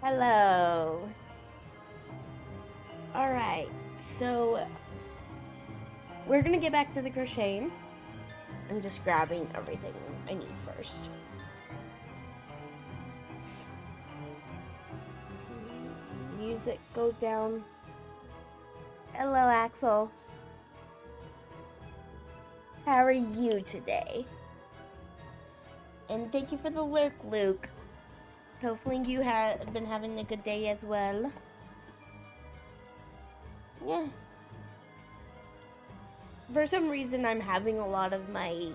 Hello. Alright, so we're gonna get back to the crocheting. I'm just grabbing everything I need first. Music goes down. Hello, Axel. How are you today? And thank you for the lurk, Luke. Hopefully you have been having a good day as well. Yeah. For some reason, I'm having a lot of my,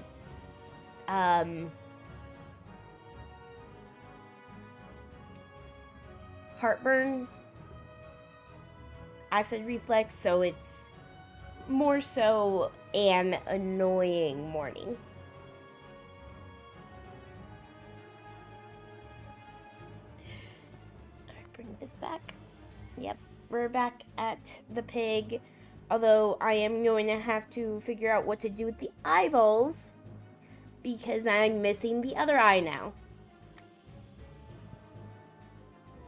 heartburn, acid reflux, so it's more so an annoying morning. Bring this back. Yep, we're back at the pig. Although I am going to have to figure out what to do with the eyeballs because I'm missing the other eye now.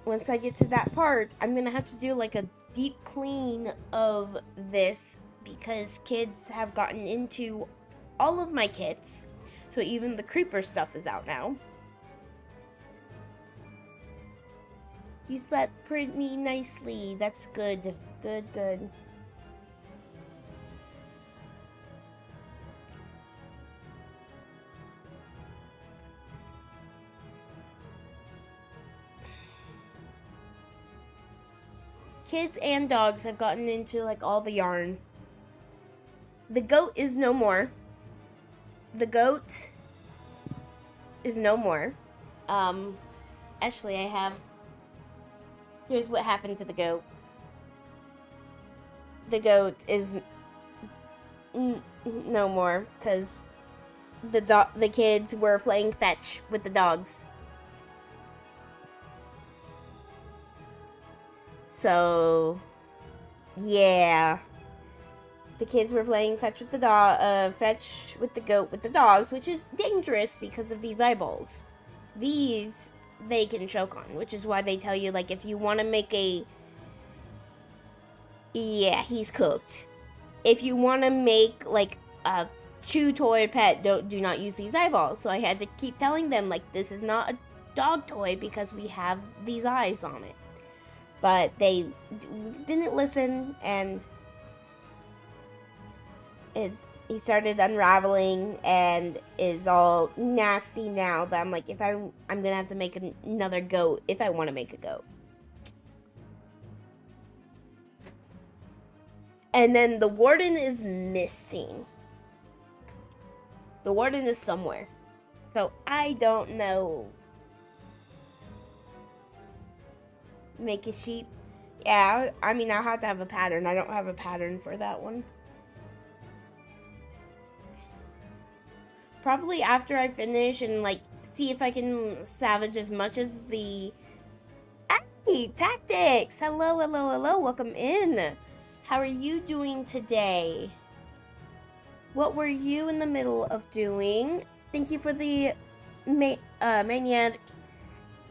Once I get to that part, I'm going to have to do like a deep clean of this because kids have gotten into all of my kits. So even the creeper stuff is out now. You slept pretty nicely. That's good. Good. Kids and dogs have gotten into like all the yarn. The goat is no more. Actually, here's what happened to the goat. The goat is no more because the kids were playing fetch with the dogs. So, yeah, the kids were playing fetch with the goat with the dogs, which is dangerous because of these eyeballs. These they can choke on, which is why they tell you, like, if you want to make he's cooked. If you want to make like a chew toy pet, do not use these eyeballs. So I had to keep telling them, like, this is not a dog toy because we have these eyes on it. But they didn't listen, and he started unraveling and is all nasty now that I'm like, if I'm gonna have to make another goat if I want to make a goat. And then the warden is missing. The warden is somewhere, so I don't know. Make a sheep. Yeah, I mean, I'll have to have a pattern. I don't have a pattern for that one. Probably after I finish and, like, see if I can salvage as much as the... Hey, Tactics! Hello. Welcome in. How are you doing today? What were you in the middle of doing? Thank you for the maniac.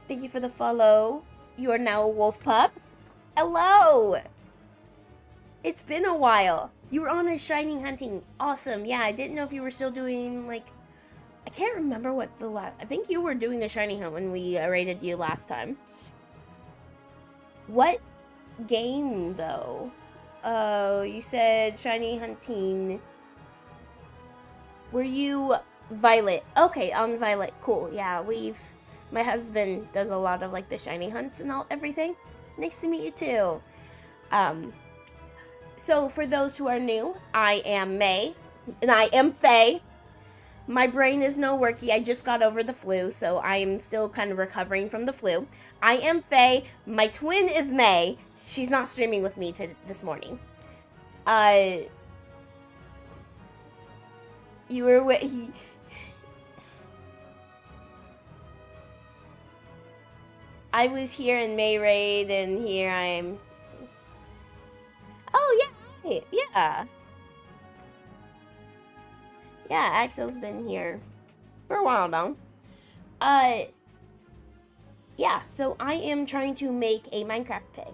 Thank you for the follow. You are now a wolf pup. Hello! It's been a while. You were on a shiny hunting. Awesome. Yeah, I didn't know if you were still doing, like... I can't remember what the last... I think you were doing a shiny hunt when we raided you last time. What game, though? Oh, you said shiny hunting. Were you Violet? Okay, on Violet. Cool. Yeah, my husband does a lot of, like, the shiny hunts and everything. Nice to meet you too. So for those who are new, I am May, and I am Faye. My brain is no worky. I just got over the flu, so I am still kind of recovering from the flu. I am Faye. My twin is May. She's not streaming with me this morning. You were I was here in May raid, and here I am. Oh yeah, yeah. Axel's been here for a while now. yeah, so I am trying to make a Minecraft pig.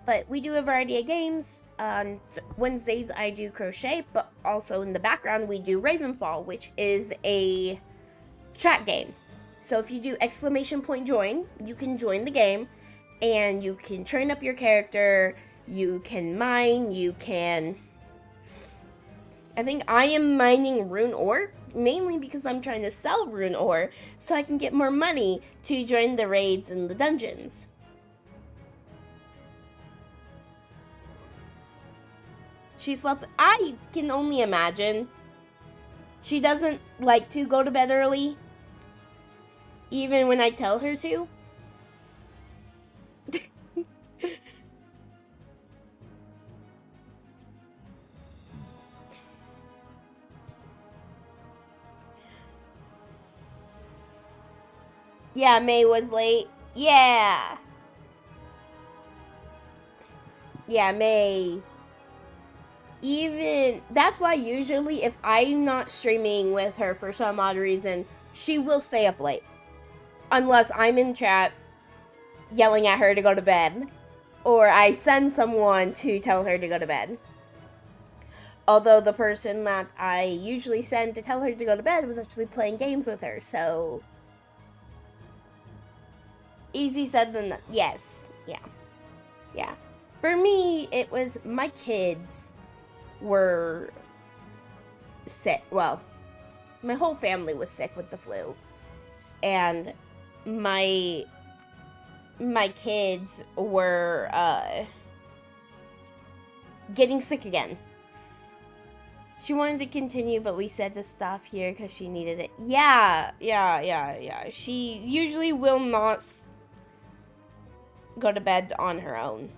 But we do a variety of games. On Wednesdays, I do crochet, but also in the background, we do Ravenfall, which is a chat game. So if you do !join, you can join the game and you can train up your character. You can mine, you can. I think I am mining rune ore, mainly because I'm trying to sell rune ore so I can get more money to join the raids and the dungeons. She slept. I can only imagine. She doesn't like to go to bed early, even when I tell her to. Yeah, May was late. Yeah. Yeah, May. Even that's why usually if I'm not streaming with her for some odd reason, she will stay up late. Unless I'm in chat yelling at her to go to bed, or I send someone to tell her to go to bed. Although the person that I usually send to tell her to go to bed was actually playing games with her, so easy said than done. Yes, yeah. For me, it was my kids were sick. Well, my whole family was sick with the flu, and my kids were getting sick again. She wanted to continue, but we said to stop here because she needed it. Yeah. She usually will not go to bed on her own.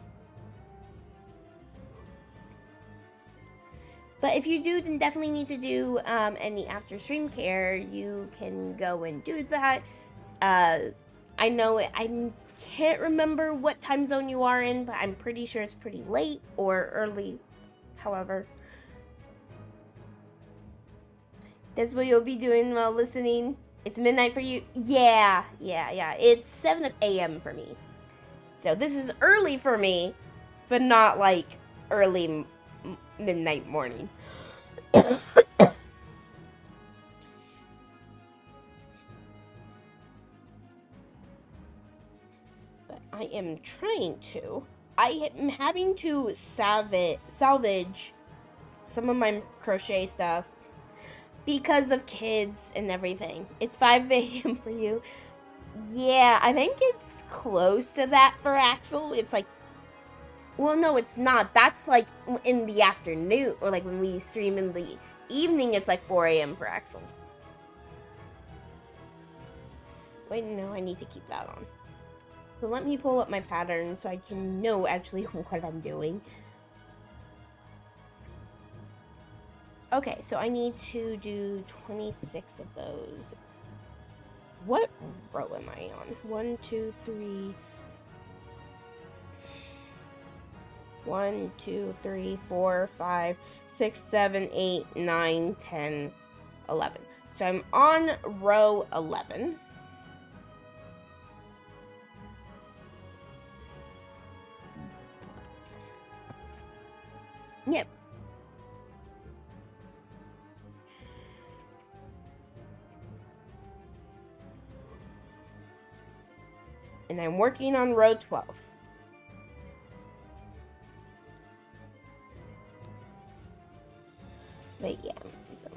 But if you do, then definitely need to do any after stream care. You can go and do that. I know I can't remember what time zone you are in, but I'm pretty sure it's pretty late or early. However, that's what you'll be doing while listening. It's midnight for you. Yeah. It's 7 a.m. for me. So this is early for me, but not like early midnight morning. But I am trying to. I am having to salvage some of my crochet stuff because of kids and everything. It's 5 a.m. for you. Yeah, I think it's close to that for Axel. It's like, well, no, it's not. That's like in the afternoon, or like when we stream in the evening, it's like 4 a.m. for Axel. Wait, no, I need to keep that on. So let me pull up my pattern so I can know actually what I'm doing. Okay, so I need to do 26 of those. What row am I on? 1, 2, 3. 1, 2, 3, 4, 5, 6, 7, 8, 9, 10, 11. So I'm on row 11. Yep. And I'm working on row 12. But yeah, so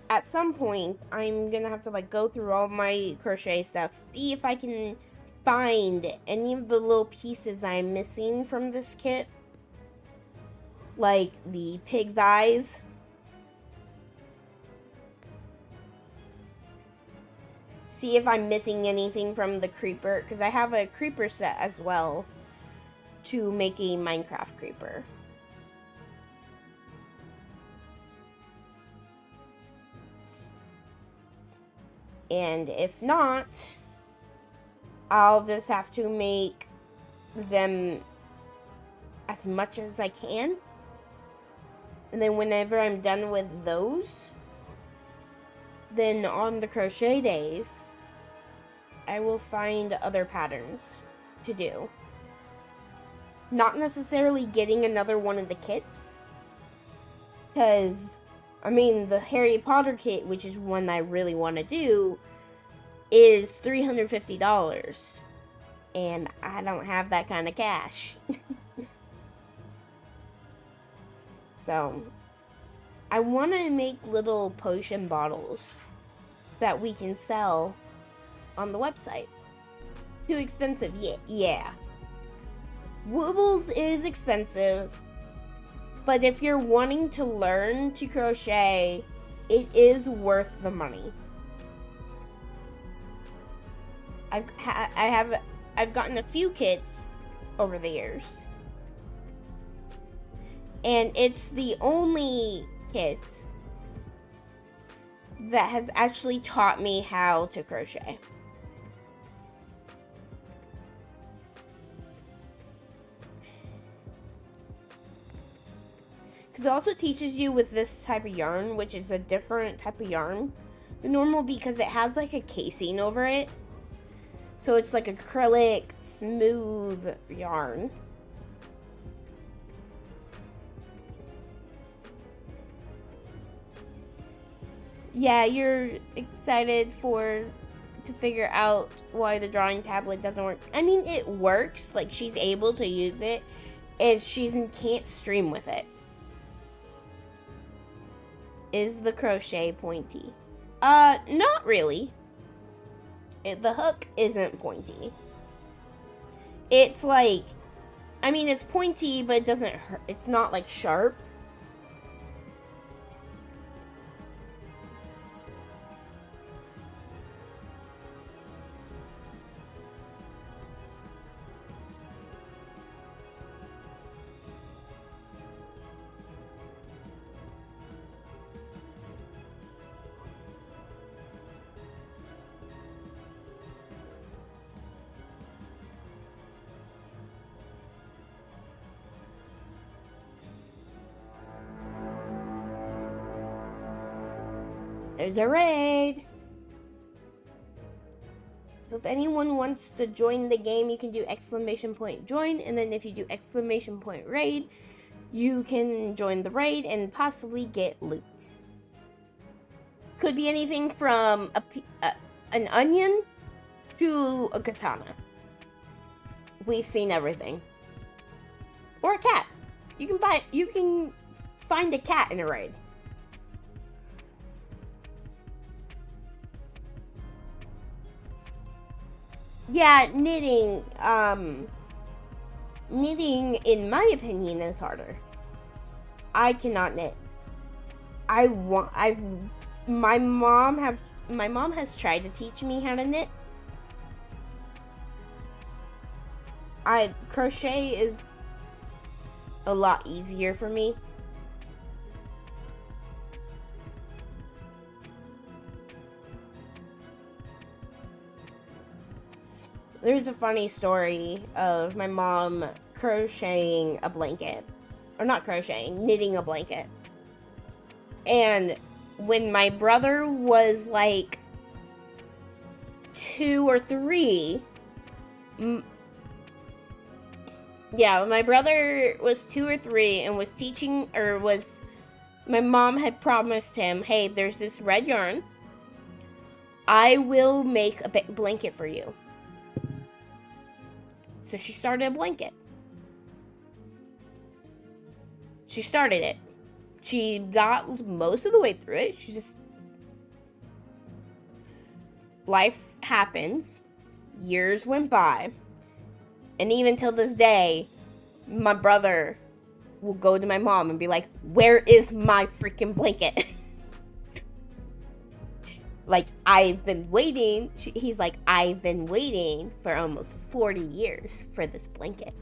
at some point I'm gonna have to like go through all my crochet stuff, see if I can find any of the little pieces I'm missing from this kit, like the pig's eyes. See if I'm missing anything from the creeper, because I have a creeper set as well to make a Minecraft creeper. And if not, I'll just have to make them as much as I can. And then whenever I'm done with those, then on the crochet days, I will find other patterns to do. Not necessarily getting another one of the kits, because, I mean, the Harry Potter kit, which is one I really want to do, is $350. And I don't have that kind of cash. So, I want to make little potion bottles that we can sell on the website. Too expensive? Yeah. Woobles is expensive, but if you're wanting to learn to crochet, it is worth the money. I've gotten a few kits over the years, and it's the only kit that has actually taught me how to crochet. Because it also teaches you with this type of yarn, which is a different type of yarn than normal, because it has like a casing over it. So it's like acrylic, smooth yarn. Yeah, you're excited to figure out why the drawing tablet doesn't work. I mean, it works. Like, she's able to use it. She can't stream with it. Is the crochet pointy? Not really. The hook isn't pointy. It's like, I mean, it's pointy, but it doesn't hurt. It's not like sharp. There's a raid. So if anyone wants to join the game, you can do !join, and then if you do !raid, you can join the raid and possibly get loot. Could be anything from an onion to a katana. We've seen everything. Or a cat. You can find a cat in a raid. Yeah, knitting, in my opinion, is harder. I cannot knit. My mom has tried to teach me how to knit. Crochet is a lot easier for me. There's a funny story of my mom crocheting a blanket. Or not crocheting, knitting a blanket. And when my brother was like 2 or 3, when my brother was 2 or 3 and was teaching, my mom had promised him, hey, there's this red yarn. I will make a blanket for you. So she started a blanket. She started it. She got most of the way through it. Life happens. Years went by. And even till this day, my brother will go to my mom and be like, where is my freaking blanket? Like, I've been waiting. He's like, I've been waiting for almost 40 years for this blanket.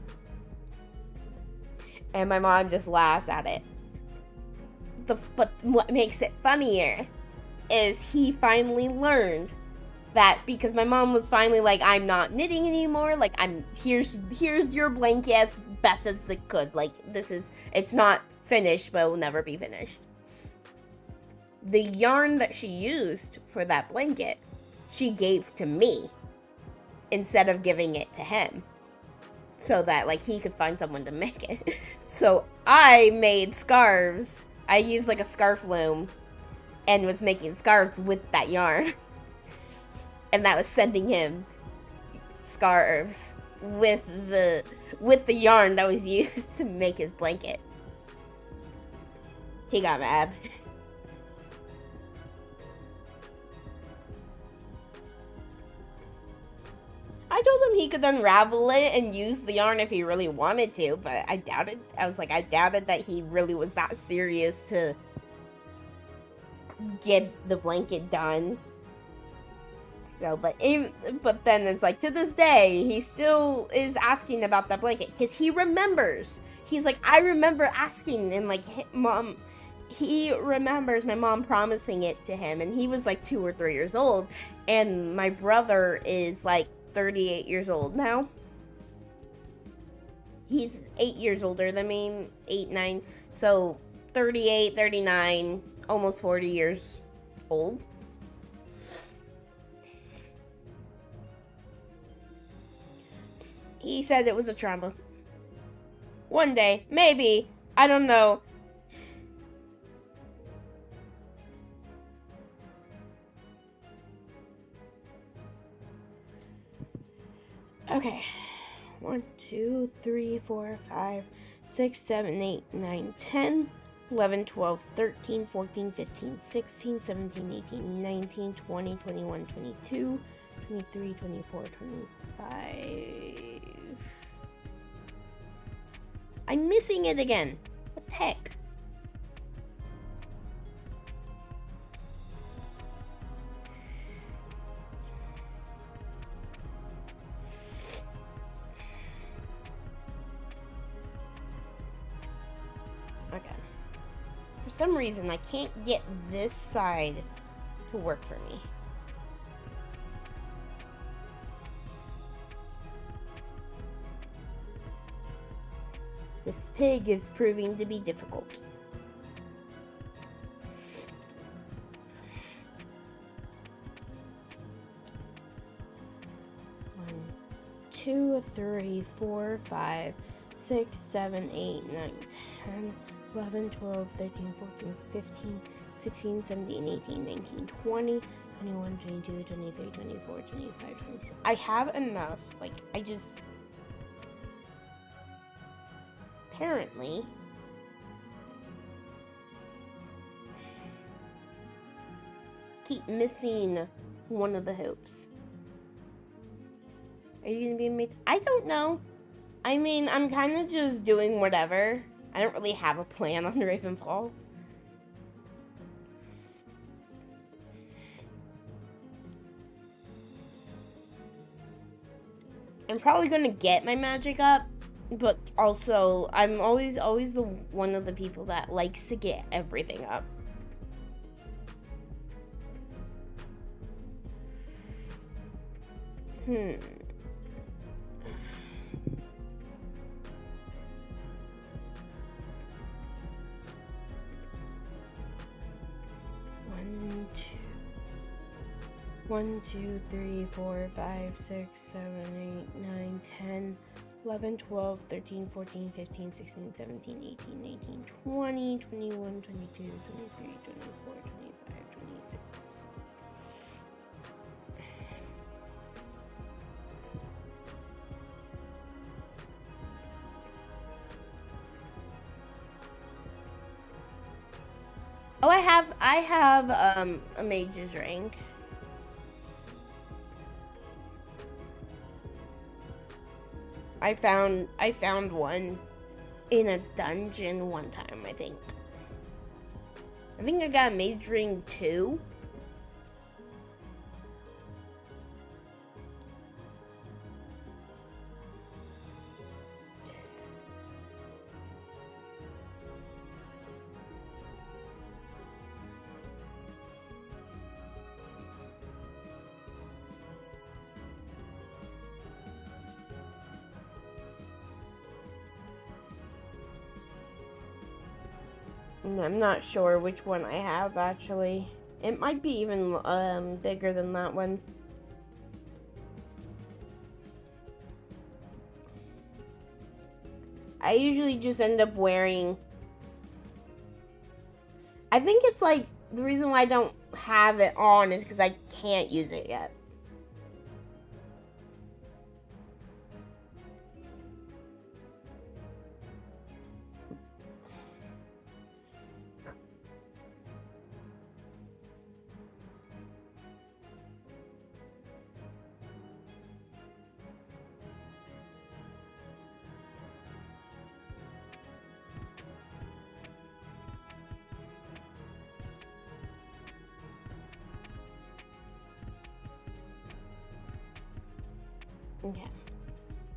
And my mom just laughs at it. But what makes it funnier is he finally learned that, because my mom was finally like, I'm not knitting anymore. Like, here's your blanket as best as it could. Like, it's not finished, but it will never be finished. The yarn that she used for that blanket, she gave to me instead of giving it to him, so that like he could find someone to make it. So I made scarves. I used like a scarf loom and was making scarves with that yarn. And that was sending him scarves with the yarn that was used to make his blanket. He got mad. I told him he could unravel it and use the yarn if he really wanted to, but I doubted. I was like, I doubted that he really was that serious to get the blanket done. So, but then it's like, to this day, he still is asking about that blanket because he remembers. He's like, I remember asking, and like, Mom, he remembers my mom promising it to him, and he was like 2 or 3 years old, and my brother is like 38 years old now. He's 8 years older than me, 8, 9, so 38, 39, almost 40 years old. He said it was a trauma. One day, maybe, I don't know. Okay. 1, 2, 3, 4, 5, 6, 7, 8, 9, 10, 11, 12, 13, 14, 15, 16, 17, 18, 19, 20, 21, 22, 23, 24, 25. I'm missing it again. What the heck? Okay. For some reason, I can't get this side to work for me. This pig is proving to be difficult. One, 2, 3, 4, 5, 6, 7, 8, 9, 10, 11, 12, 13, 14, 15, 16, 17, 18, 19, 20, 21, 22, 23, 24, 25, 26. I have enough. Like, I just... apparently keep missing one of the hoops. Are you gonna be amazed? I don't know. I mean, I'm kind of just doing whatever. I don't really have a plan on Ravenfall. I'm probably gonna get my magic up, but also I'm always the one of the people that likes to get everything up. One, 2, 3, 4, 5, 6, 7, 8, 9, 10, 11, 12, 13, 14, 15, 16, 17, 18, 19, 20, 21, 22, 23, 24, 25, 26. Oh, I have a mage's ring. I found one in a dungeon one time, I think. I think I got a mage ring too. I'm not sure which one I have, actually. It might be even bigger than that one. I usually just end up wearing... I think it's like, the reason why I don't have it on is because I can't use it yet. Okay.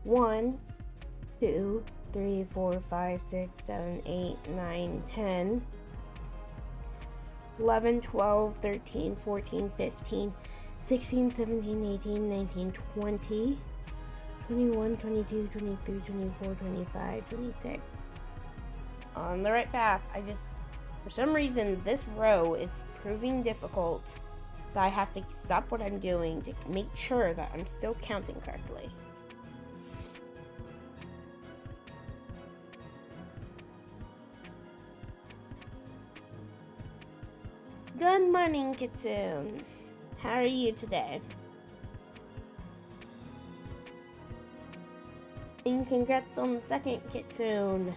1, 2, 3, 4, 5, 6, 7, 8, 9, 10, 11, 12, 13, 14, 15, 16, 17, 18, 19, 20, 21, 22, 23, 24, 25, 26. On the right path. For some reason, this row is proving difficult. That I have to stop what I'm doing to make sure that I'm still counting correctly. Good morning, Kitsune. How are you today? And congrats on the second Kitsune.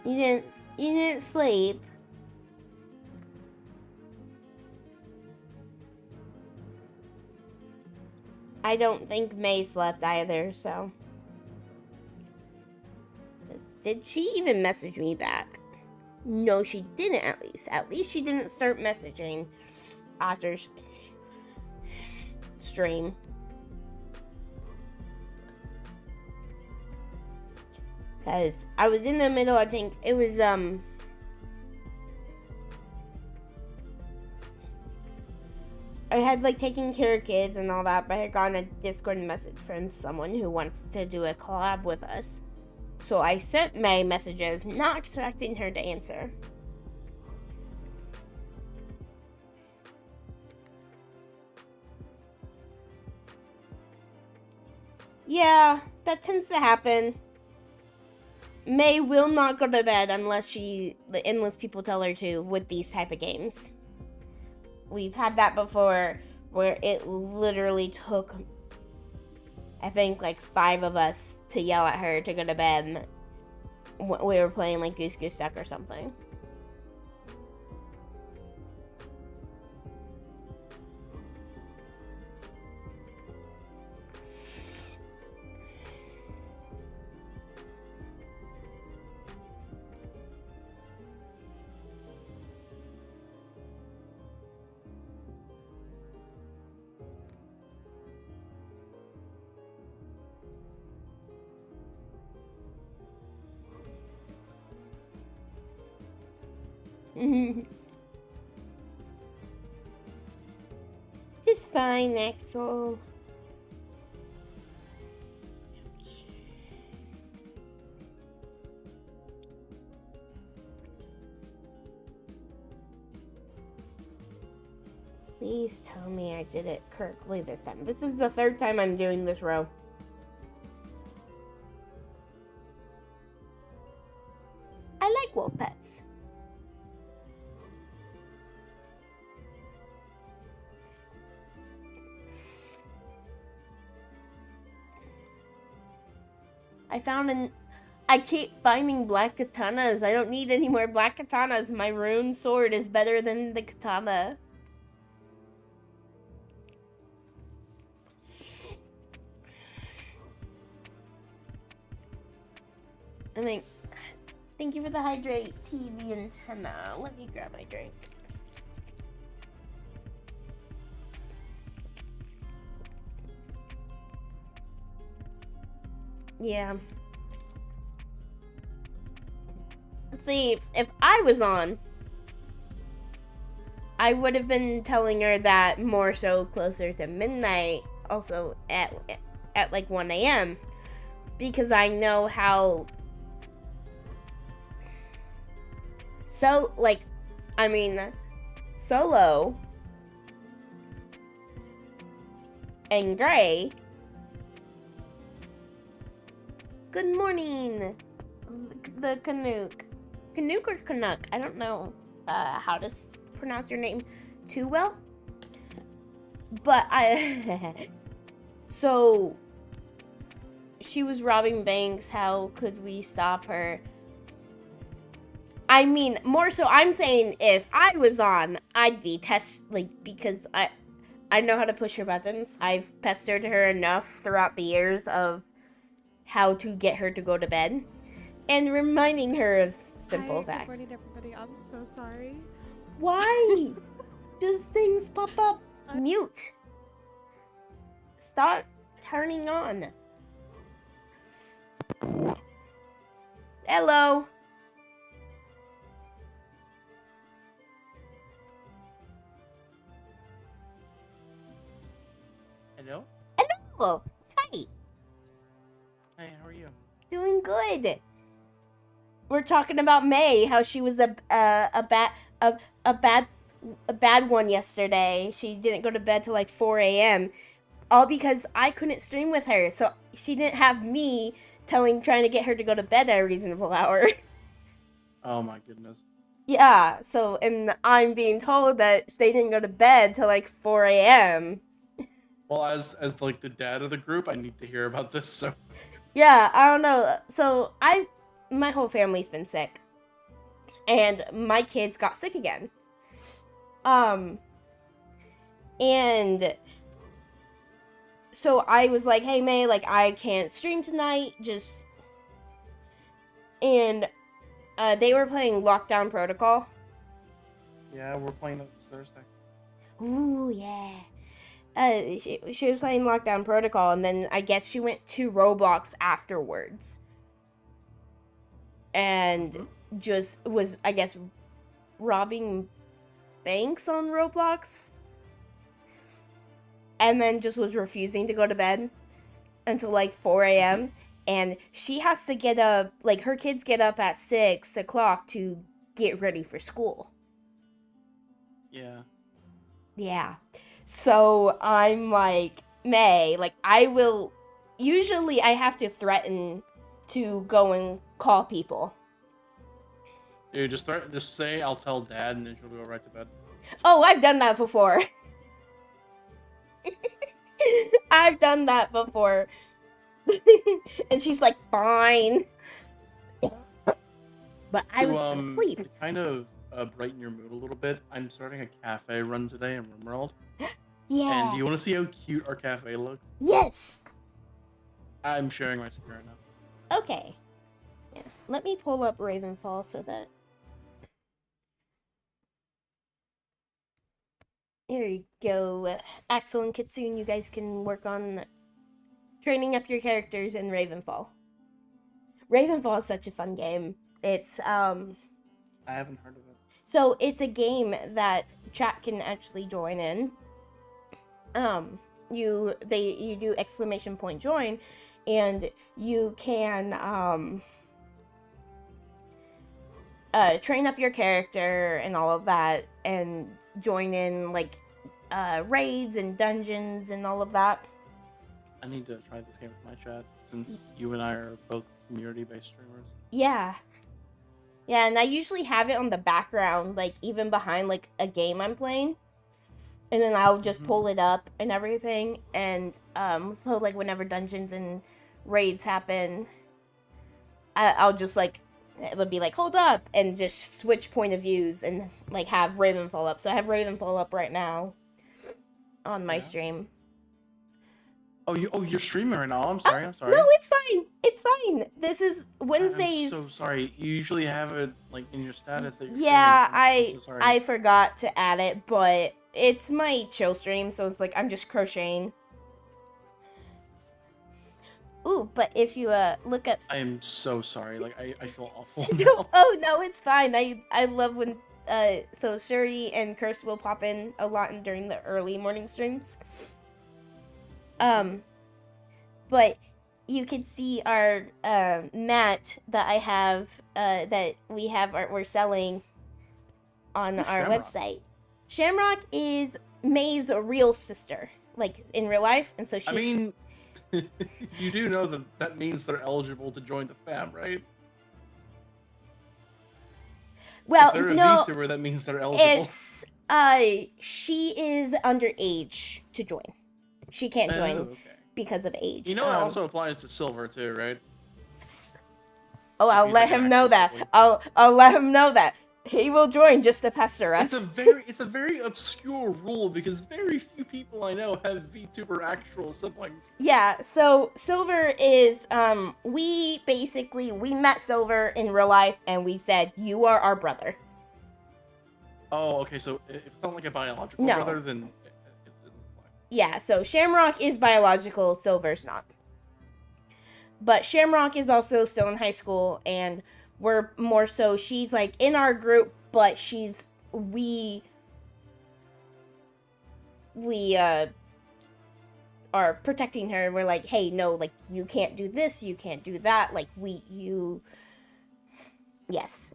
You didn't sleep. I don't think May slept either, so. Did she even message me back? No, she didn't, at least. At least she didn't start messaging after stream. Because I was in the middle, I think it was, I had, like, taken care of kids and all that, but I had gotten a Discord message from someone who wants to do a collab with us. So I sent May messages, not expecting her to answer. Yeah, that tends to happen. May will not go to bed unless people tell her to with these type of games. We've had that before where it literally took, I think, like 5 of us to yell at her to go to bed. We were playing like Goose Goose Duck or something. It's fine, Axel. Please tell me I did it correctly this time. This is the 3rd time I'm doing this row. I like wolf pets. I keep finding black katanas. I don't need any more black katanas. My rune sword is better than the katana. Thank you for the hydrate TV antenna. Let me grab my drink. Yeah. See, if I was on, I would have been telling her that more so closer to midnight, also at like 1 a.m. because I know how Solo and Gray. Good morning, the Canuck. Canuck or Canuck? I don't know how to pronounce your name too well. But so she was robbing banks. How could we stop her? I mean, more so, I'm saying if I was on, I'd be because I know how to push her buttons. I've pestered her enough throughout the years of how to get her to go to bed and reminding her of simple facts. Good morning, everybody. I'm so sorry. Why? Just things pop up. Mute. Start turning on. Hello. Hello? Hello. Hi. Hey, how are you? Doing good. We're talking about May, how she was a bad one yesterday. She didn't go to bed till like 4 a.m. All because I couldn't stream with her, so she didn't have me trying to get her to go to bed at a reasonable hour. Oh my goodness. Yeah, so, and I'm being told that they didn't go to bed till like 4 a.m. Well, as like the dad of the group, I need to hear about this, so. Yeah, I don't know. So, my whole family's been sick. And my kids got sick again. And so I was like, hey, May, like, I can't stream tonight, and they were playing Lockdown Protocol. Yeah, we're playing it this Thursday. Ooh, yeah. She was playing Lockdown Protocol, and then I guess she went to Roblox afterwards. And just was, I guess, robbing banks on Roblox. And then just was refusing to go to bed until like 4 a.m. And she has to get up, like her kids get up at 6 o'clock to get ready for school. Yeah. Yeah. So I'm like, May, like usually I have to threaten to go and call people. Dude, just say I'll tell Dad, and then she'll go right to bed. Oh, I've done that before. I've done that before. And she's like, fine. But I was asleep. To kind of brighten your mood a little bit, I'm starting a cafe run today in RimWorld. Yeah. And do you want to see how cute our cafe looks? Yes. I'm sharing my screen right now. Okay. Yeah. Let me pull up Ravenfall so that... There you go. Axel and Kitsune, you guys can work on training up your characters in Ravenfall. Ravenfall is such a fun game. It's, I haven't heard of it. So, it's a game that chat can actually join in. You do !join, and you can, train up your character and all of that, and join in, like, raids and dungeons and all of that. I need to try this game with my chat, since you and I are both community-based streamers. Yeah. Yeah, and I usually have it on the background, like, even behind, like, a game I'm playing. And then I'll just pull it up and everything. And, so, like, whenever dungeons and raids happen, I'll just, like, it'll be like, hold up, and just switch point of views and, like, have Ravenfall up. So I have Ravenfall up right now on my stream. You're streaming right now. I'm sorry. No, it's fine. It's fine. This is Wednesdays. I'm so sorry. You usually have it like in your status that you're streaming. So I forgot to add it, but it's my chill stream, so it's like I'm just crocheting. Ooh, but if you look at... I am so sorry. Like I feel awful. No, it's fine. I love when so Shuri and Kirst will pop in a lot during the early morning streams. But you can see our mat that I have that we're selling on Who's our Shamrock? website. Shamrock is May's real sister, like in real life, and so she's. I mean, you do know that means they're eligible to join the fam, right? Well, if they're a no, VTuber, that means they're eligible. it's she is underage to join. She can't join okay. because of age. You know, it also applies to Silver too, right? Oh, I'll He's let like an him know actual that. sibling. I'll let him know that he will join just to pester us. It's a very obscure rule because very few people I know have VTuber actual siblings. Yeah, so Silver is we met Silver in real life and we said you are our brother. Oh, okay, so if it's not like a biological No. brother, then it doesn't apply. Yeah, so Shamrock is biological, Silver's not. But Shamrock is also still in high school, and we're more so, she's like in our group, but we are protecting her. We're like, hey, no, like, you can't do this, you can't do that, like, yes.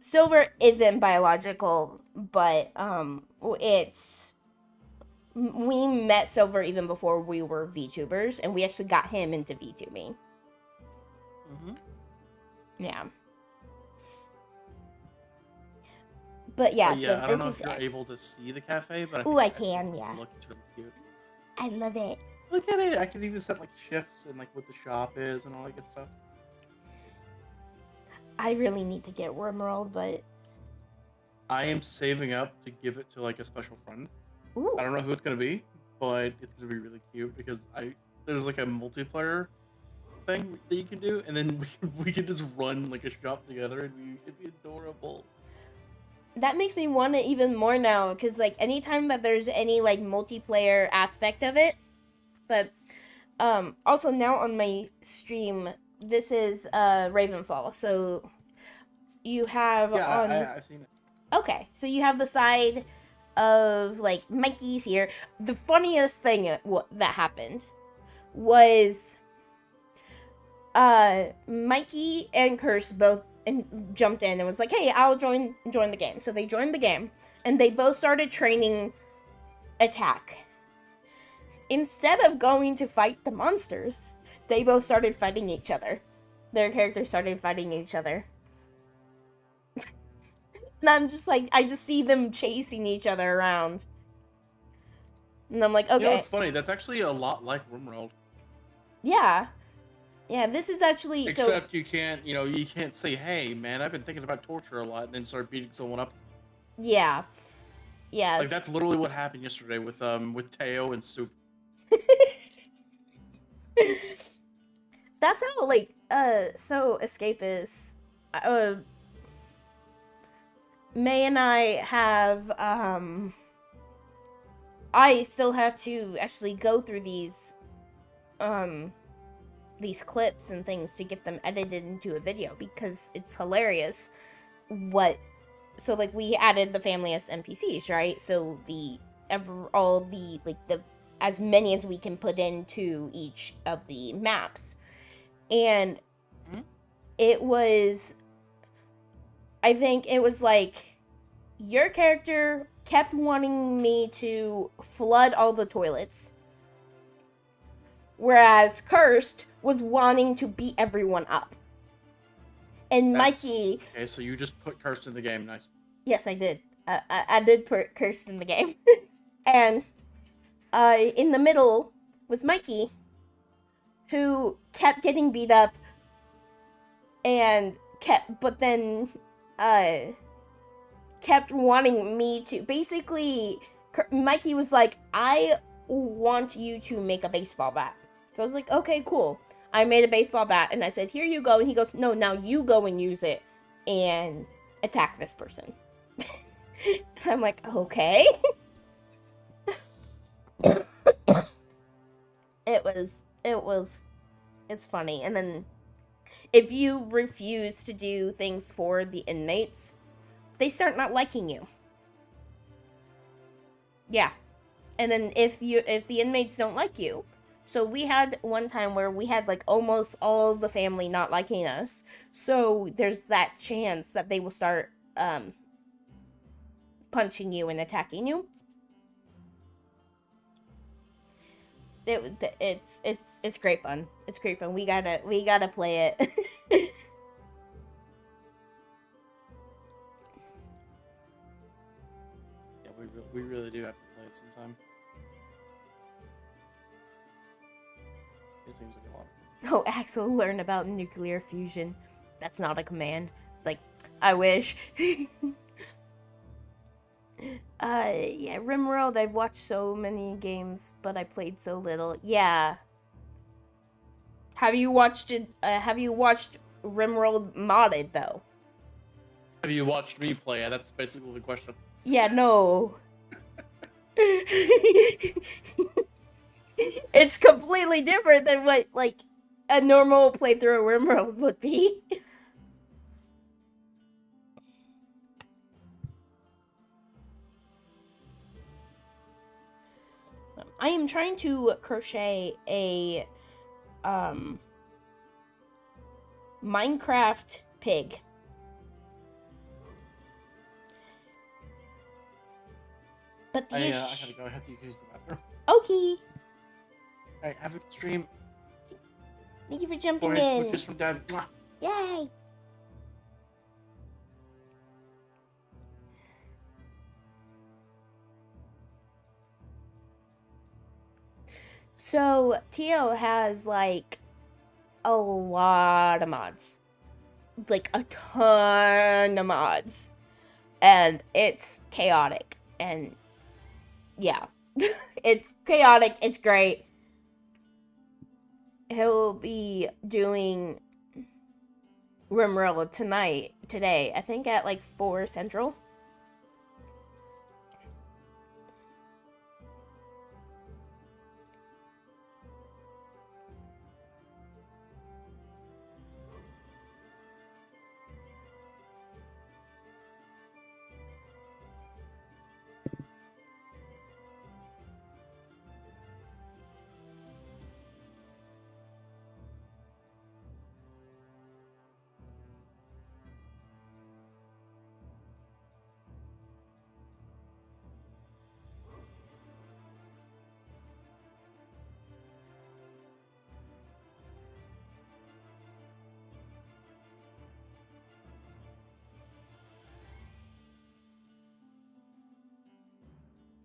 Silver isn't biological, but, we met Silver even before we were VTubers, and we actually got him into VTubing. Mm-hmm. Yeah. But yeah, so I don't know this if is you're it. able to see the cafe, but Ooh, I can, yeah. Look, it's really cute. I love it. Look at it. I can even set like shifts and like what the shop is and all that good stuff. I really need to get Wormworld, but I am saving up to give it to like a special friend. ooh. I don't know who it's gonna be, but it's gonna be really cute because there's like a multiplayer thing that you can do, and then we can just run like a shop together, and it'd be adorable. That makes me want it even more now, because like anytime that there's any like multiplayer aspect of it, but also now on my stream, this is Ravenfall, so you have I've seen it. Okay, so you have the side of like Mikey's here. The funniest thing that happened was Mikey and Curse both jumped in and was like, hey, I'll join the game. So they joined the game and they both started training attack. Instead of going to fight the monsters, they both started fighting each other. Their characters started fighting each other. And I'm just like, I just see them chasing each other around. And I'm like, okay. You know, it's funny. That's actually a lot like RimWorld. Yeah. Yeah, this is actually... Except you can't say, hey, man, I've been thinking about torture a lot, and then start beating someone up. Yeah. Yeah. Like, that's literally what happened yesterday with Teo and Soup. That's how, like, so Escape is... May and I have, I still have to actually go through these clips and things to get them edited into a video because it's hilarious so, like, we added the family as NPCs, right? So, as many as we can put into each of the maps. And it was... I think it was like, your character kept wanting me to flood all the toilets. Whereas Cursed was wanting to beat everyone up. And Mikey... Okay, so you just put Cursed in the game, nice. Yes, I did. I did put Cursed in the game. And in the middle was Mikey, who kept getting beat up and kept wanting me to... Basically, Mikey was like, I want you to make a baseball bat. So I was like, okay, cool. I made a baseball bat, and I said, here you go. And he goes, no, now you go and use it and attack this person. I'm like, okay. It's funny. And then if you refuse to do things for the inmates, they start not liking you. Yeah. And then if the inmates don't like you, so we had one time where we had like almost all of the family not liking us. So there's that chance that they will start punching you and attacking you. It's great fun. It's great fun. We gotta play it. Yeah, we really do have to play it sometime. It seems like a lot of fun. Oh, Axel learn about nuclear fusion. That's not a command. It's like, I wish. Yeah, RimWorld, I've watched so many games, but I played so little. Yeah. Have you watched it? Have you watched RimWorld modded though? Have you watched me play it? That's basically the question. Yeah, no. It's completely different than what like a normal playthrough of RimWorld would be. I am trying to crochet a Minecraft pig. But the I gotta go. I have to use the bathroom. Okay. Alright, have a good stream. Thank you for jumping Boys, in. switches from Dad. Mwah. Yay. So Tio has like a lot of mods. Like a ton of mods. And it's chaotic. And yeah. It's chaotic. It's great. He'll be doing RimWorld today. I think at like 4 Central.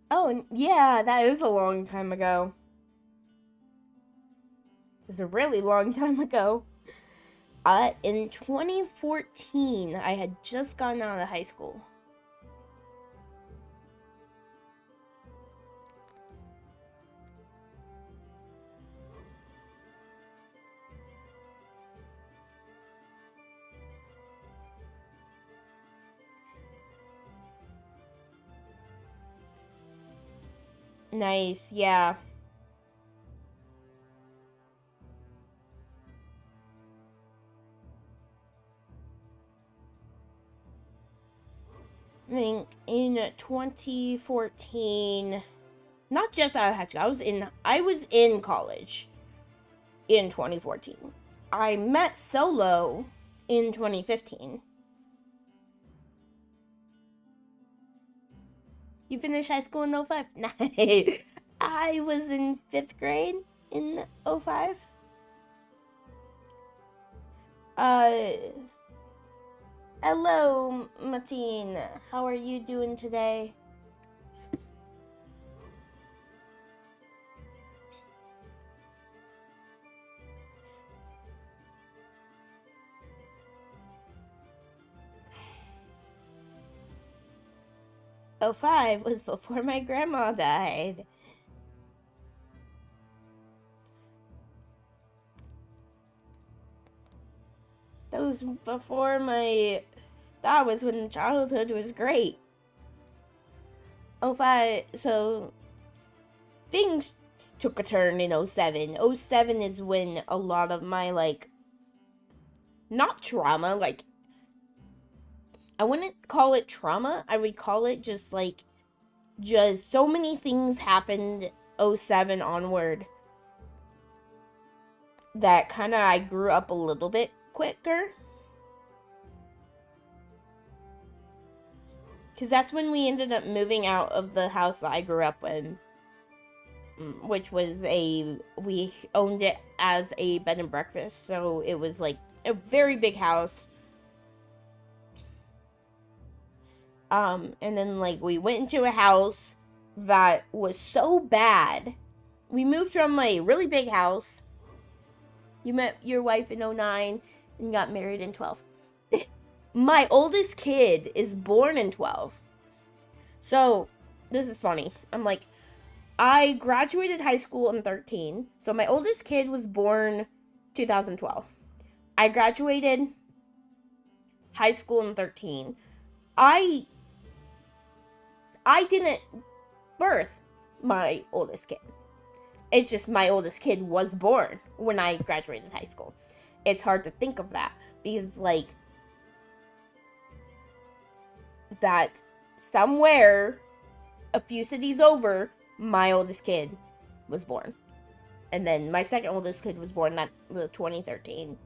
Oh, yeah, that is a long time ago. It's a really long time ago. In 2014, I had just gotten out of high school. Nice, yeah. I think in 2014, not just out of high school, I was in college in 2014. I met Solo in 2015. You finished high school in 05? Nice. I was in 5th grade in 05. Hello, Mateen. How are you doing today? '05 was before my grandma died. That was before that was when childhood was great. '05, so things took a turn in '07. '07 is when a lot of my, like, not trauma, like, I wouldn't call it trauma. I would call it just so many things happened '07 onward that kind of I grew up a little bit quicker. Because that's when we ended up moving out of the house that I grew up in. Which was we owned it as a bed and breakfast. So it was like a very big house. And then like we went into a house that was so bad. We moved from a really big house. You met your wife in 2009 and got married in 2012. My oldest kid is born in 2012. So, this is funny. I'm like, I graduated high school in 2013. So, my oldest kid was born 2012. I graduated high school in 2013. I didn't birth my oldest kid. It's just my oldest kid was born when I graduated high school. It's hard to think of that because, like, that somewhere a few cities over, my oldest kid was born. And then my second oldest kid was born in the 2013.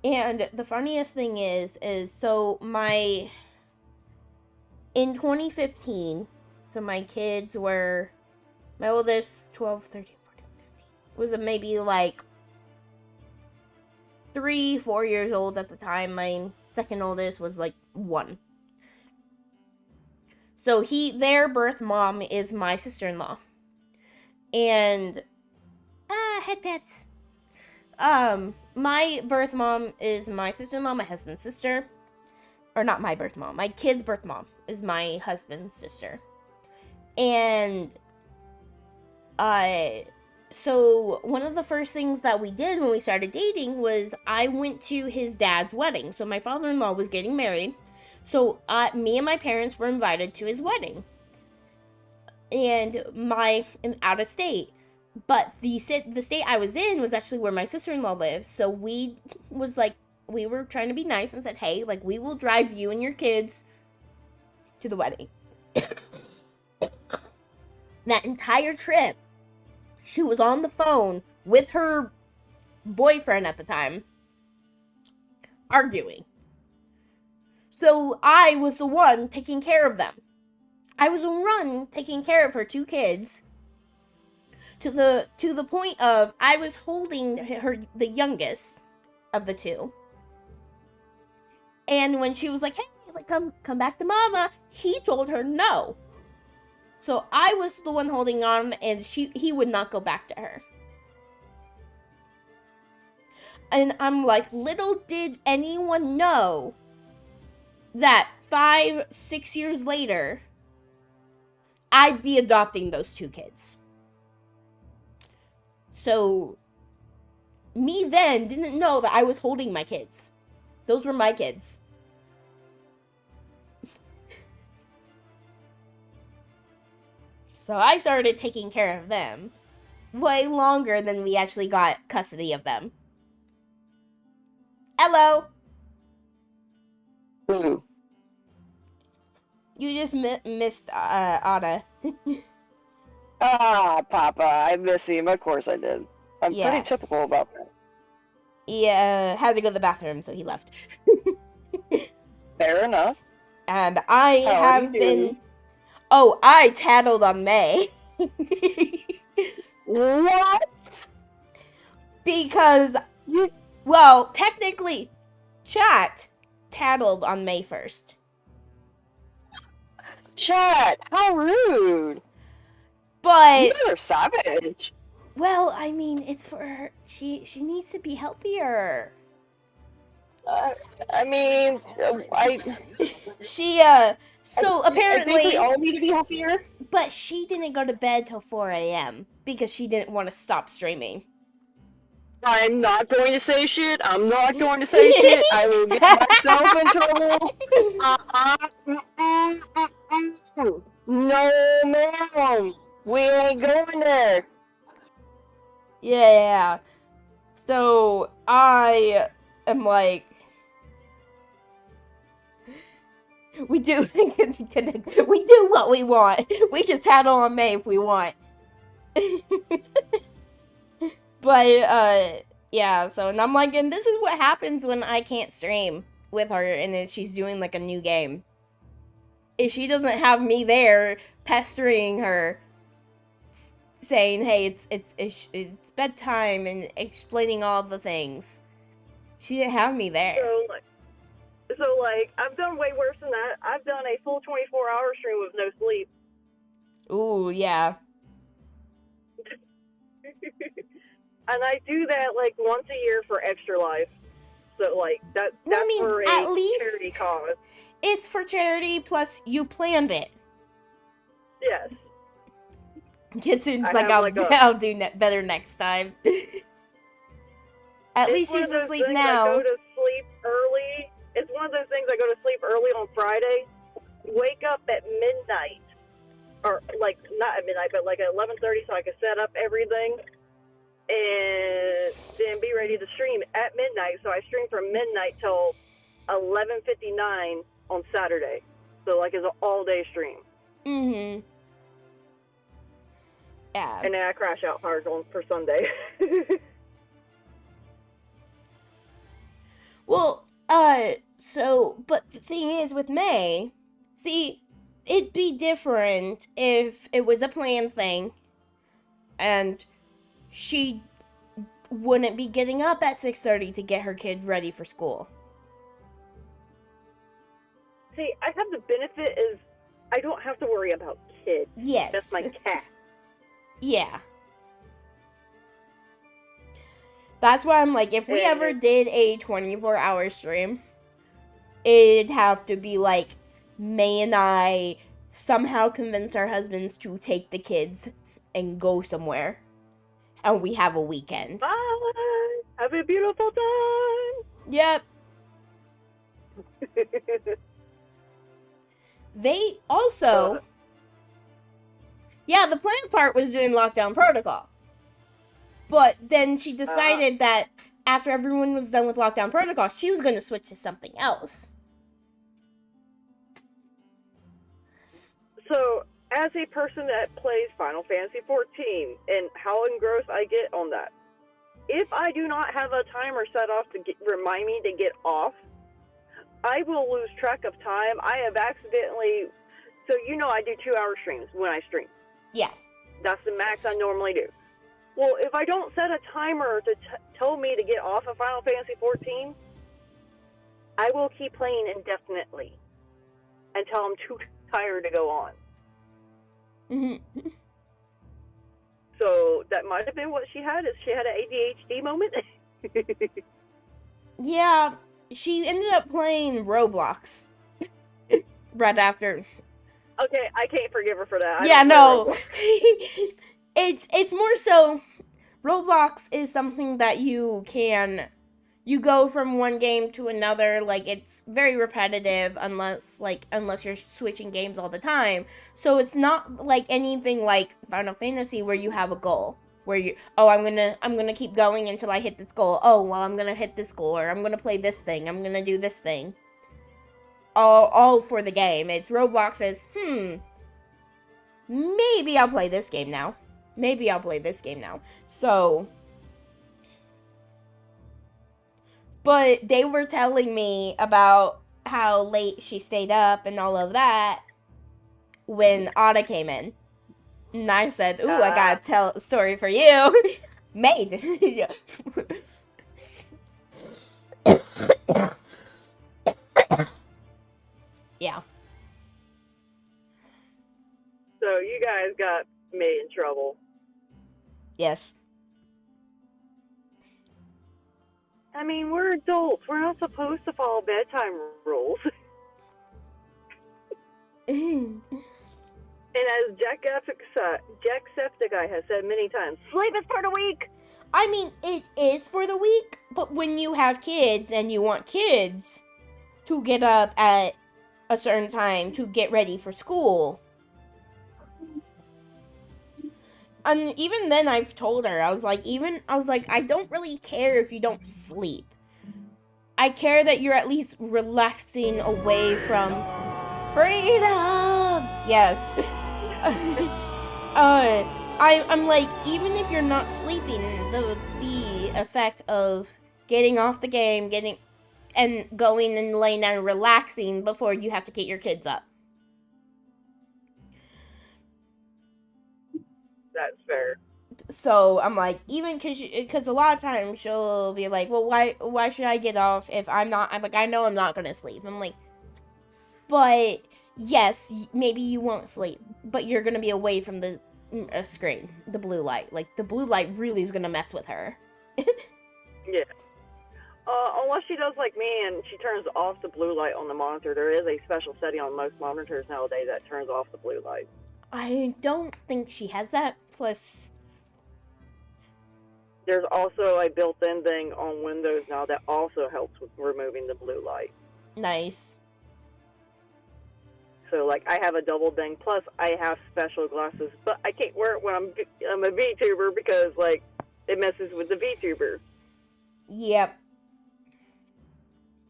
And the funniest thing is so in 2015, so my kids were, my oldest, 12, 13, 14, 15, was maybe like 3-4 years old at the time. My second oldest was like 1. So their birth mom is my sister-in-law. And, head pets. My birth mom is my sister-in-law, my husband's sister. Or not my birth mom, my kid's birth mom is my husband's sister. And, so one of the first things that we did when we started dating was I went to his dad's wedding. So my father-in-law was getting married. So me and my parents were invited to his wedding. And out of state. But the state I was in was actually where my sister-in-law lives. So we were trying to be nice and said, hey, like, we will drive you and your kids to the wedding. That entire trip, she was on the phone with her boyfriend at the time, arguing. So I was the one taking care of them. I was the one taking care of her 2 kids. To the point of I was holding the youngest of the 2. And when she was like, hey, like, come back to mama, he told her no. So I was the one holding on, and he would not go back to her. And I'm like, little did anyone know that 5-6 years later, I'd be adopting those 2 kids. So, me then didn't know that I was holding my kids. Those were my kids. So I started taking care of them way longer than we actually got custody of them. Hello. Who? You just missed Anna. Papa, I miss him. Of course I did. I'm pretty typical about that. He had to go to the bathroom, so he left. Fair enough. And I have been... Oh, I tattled on May. What? Because, well, technically, Chat tattled on May 1st. Chat, how rude. But... You guys are savage. Well, I mean, it's for her. She needs to be healthier. I mean, So apparently... I think we all need to be healthier. But she didn't go to bed till 4 a.m. because she didn't want to stop streaming. I'm not going to say shit. I'm not going to say shit. I will get myself in trouble. No, ma'am. We ain't going there. Yeah. So I am like, we do what we want. We can tattle on May if we want. But yeah, so and I'm like, and this is what happens when I can't stream. with her and then she's doing like a new game. If she doesn't have me there pestering her, saying, "Hey, it's bedtime," and explaining all the things, she didn't have me there. So I've done way worse than that. I've done a full 24-hour stream with no sleep. Ooh, yeah. And I do that like once a year for Extra Life. So that's for at a least charity cause. It's for charity, plus you planned it. Yes. Kitsun's like, I'll do better next time. At least she's asleep now. I go to sleep early. It's one of those things I go to sleep early on Friday, wake up at midnight, or not at midnight, but at 11:30, so I can set up everything, and then be ready to stream at midnight. So I stream from midnight till 11:59 on Saturday. So it's an all-day stream. Mhm. Yeah. And then I crash out hard for Sunday. Well, but the thing is with May, see, it'd be different if it was a planned thing and she wouldn't be getting up at 6:30 to get her kid ready for school. See, I have the benefit is I don't have to worry about kids. Yes. That's my cat. Yeah. That's why I'm like, if we ever did a 24-hour stream, it'd have to be May and I somehow convince our husbands to take the kids and go somewhere. And we have a weekend. Bye! Have a beautiful time! Yep. They also... Yeah, the planned part was doing lockdown protocol. But then she decided that after everyone was done with lockdown protocol, she was going to switch to something else. So, as a person that plays Final Fantasy XIV, and how engrossed I get on that, if I do not have a timer set off to remind me to get off, I will lose track of time. I have accidentally... So, I do 2-hour streams when I stream. Yeah. That's the max I normally do. Well, if I don't set a timer to tell me to get off of Final Fantasy XIV, I will keep playing indefinitely until I'm too tired to go on. Mm-hmm. So that might have been what she had. Is she had an ADHD moment? Yeah, she ended up playing Roblox right after. Okay, I can't forgive her for that. Yeah, no. It's more so Roblox is something that you go from one game to another. It's very repetitive unless you're switching games all the time. So it's not like anything like Final Fantasy where you have a goal. Where I'm gonna keep going until I hit this goal. Oh, well, I'm gonna hit this goal, or I'm gonna play this thing. I'm gonna do this thing. All for the game. It's Roblox is, maybe I'll play this game now. So, but they were telling me about how late she stayed up and all of that when Ada came in. And I said, ooh, I gotta tell a story for you. Made. Yeah. So you guys got me in trouble. Yes. I mean, we're adults. We're not supposed to follow bedtime rules. And as Jacksepticeye has said many times, sleep is for the weak. I mean, it is for the weak, but when you have kids and you want kids to get up at a certain time to get ready for school, and even then I've told her, I was like, I don't really care if you don't sleep. I care that you're at least relaxing away from freedom. Yes. I'm like, even if you're not sleeping, the effect of getting off the game, and going and laying down and relaxing before you have to get your kids up. That's fair. So I'm like, even because a lot of times she'll be like, well, why should I get off if I'm like, I know I'm not gonna sleep. I'm like, but yes, maybe you won't sleep, but you're gonna be away from the screen, the blue light. Like, the blue light really is gonna mess with her. Yeah. Unless she does like me and she turns off the blue light on the monitor. There is a special setting on most monitors nowadays that turns off the blue light. I don't think she has that. Plus, there's also a built-in thing on Windows now that also helps with removing the blue light. nice. So, like, I have a double thing, plus I have special glasses, but I can't wear it when I'm a VTuber because, like, it messes with the VTuber. Yep.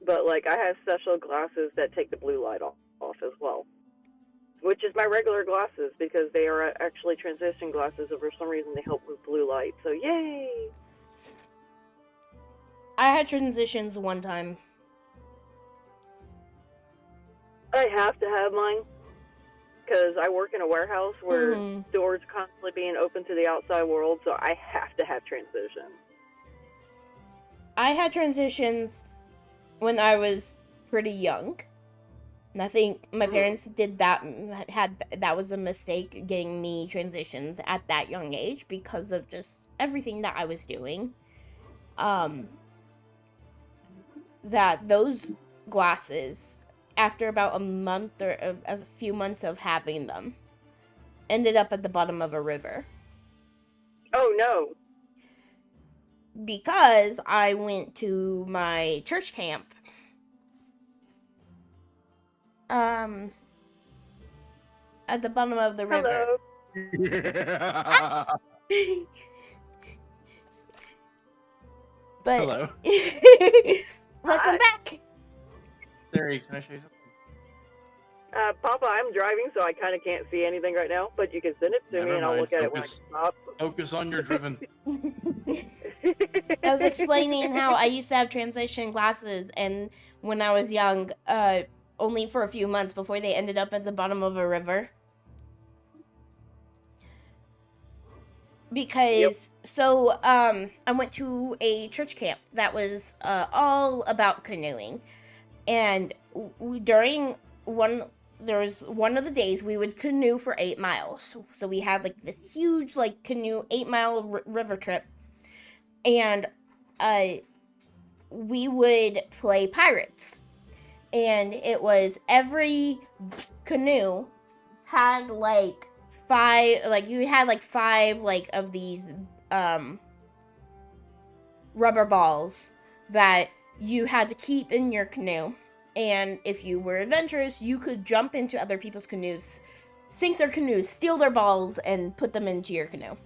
But, like, I have special glasses that take the blue light off as well. Which is my regular glasses, because they are actually transition glasses, and for some reason they help with blue light. So, yay! I had transitions one time. I have to have mine, because I work in a warehouse where doors constantly being open to the outside world, so I have to have transition. I had transitions when I was pretty young. And I think my parents did that, that was a mistake, getting me transitions at that young age because of just everything that I was doing. That those glasses, after about a month or a few months of having them, ended up at the bottom of a river. Oh, no. Because I went to my church camp. At the bottom of the river. Yeah. But Hello. welcome back. Terry, can I show you something? Papa, I'm driving, so I kind of can't see anything right now, but you can send it to Never me and I'll mind. look at it when I stop. Focus on your driven. I was explaining how I used to have transition glasses, and when I was young, only for a few months before they ended up at the bottom of a river. Because, so, I went to a church camp that was all about canoeing. And during there was one of the days we would canoe for 8 miles. So we had, like, this huge, like, canoe 8-mile river trip. And we would play pirates. And it was every canoe had, like, you had, like, 5, like, of these, rubber balls that you had to keep in your canoe. And if you were adventurous, you could jump into other people's canoes, sink their canoes, steal their balls, and put them into your canoe.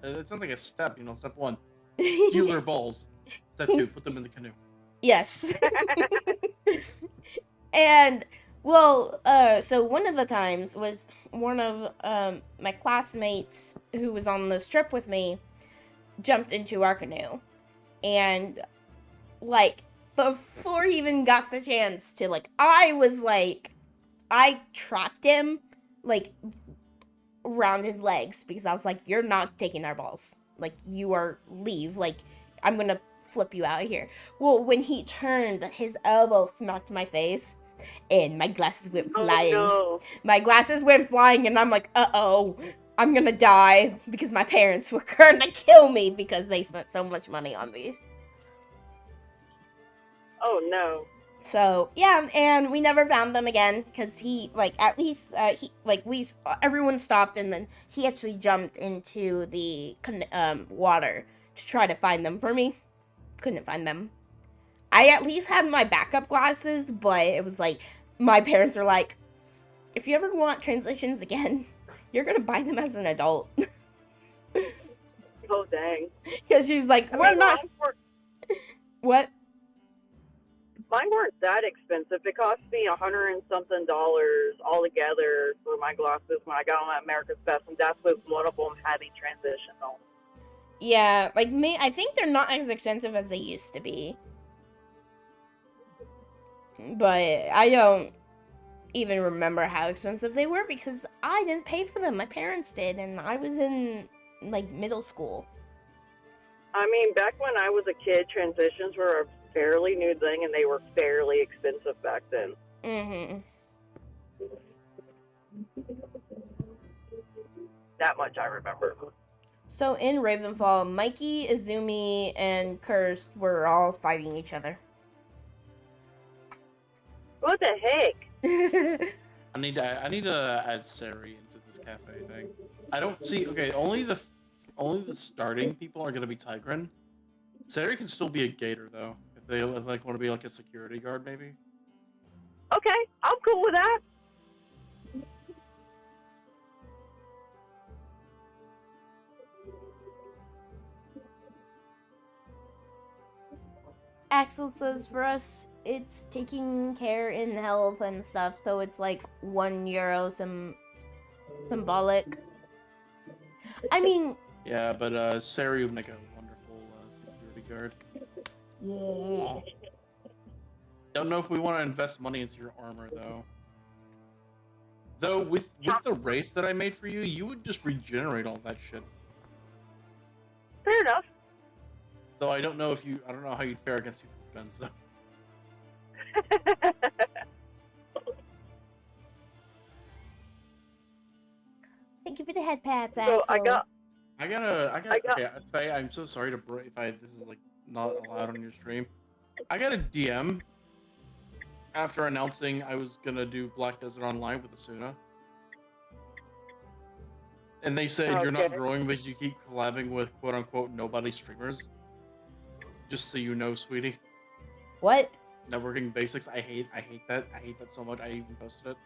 That sounds like a step, step 1. Steal their balls. Step 2, put them in the canoe. Yes. And, well, so one of the times was one of my classmates who was on this trip with me jumped into our canoe. And, like, before he even got the chance to, like, I trapped him, like, around his legs, because I was like, you're not taking our balls. Like, leave. Like, I'm gonna flip you out of here. Well, when he turned, his elbow smacked my face, and my glasses went flying. Oh, no. My glasses went flying, and I'm like, uh-oh, I'm gonna die, because my parents were gonna kill me because they spent so much money on these. Oh, no. So, yeah, and we never found them again, because everyone stopped, and then he actually jumped into the water to try to find them for me. Couldn't find them. I at least had my backup glasses, but it was like, my parents were like, if you ever want transitions again, you're gonna buy them as an adult. Oh, dang. Because she's like, we're not... What? Mine weren't that expensive. It cost me $100 and something all together for my glasses when I got them at America's Best, and that's with one of them having transition on. Yeah, like, I think they're not as expensive as they used to be. But I don't even remember how expensive they were because I didn't pay for them. My parents did, and I was in like middle school. I mean, back when I was a kid, transitions were a fairly new thing, and they were fairly expensive back then. Mm-hmm. That much I remember. So in Ravenfall, Mikey, Izumi, and Cursed were all fighting each other. What the heck? I need to add Sari into this cafe thing. I don't see. Okay, only the starting people are gonna be Tigran. Sari can still be a gator though, if they like want to be like a security guard maybe. Okay, I'm cool with that. Axel says for us, it's taking care in health and stuff, so it's like €1 symbolic. I mean, Yeah, but Sari would make a wonderful security guard. yeah. Don't know if we want to invest money into your armor though. Though with the race that I made for you, you would just regenerate all that shit. Fair enough. Though I don't know how you'd fare against people with guns though. Thank you for the head pats, So Axel. Okay, Faye, I'm so sorry to break if this is like not allowed on your stream. I got a DM after announcing I was gonna do Black Desert Online with Asuna. And they said you're not Okay. growing, but you keep collabing with quote unquote nobody streamers. Just so you know, sweetie. What? Networking basics. I hate that. I hate that so much. I even posted it.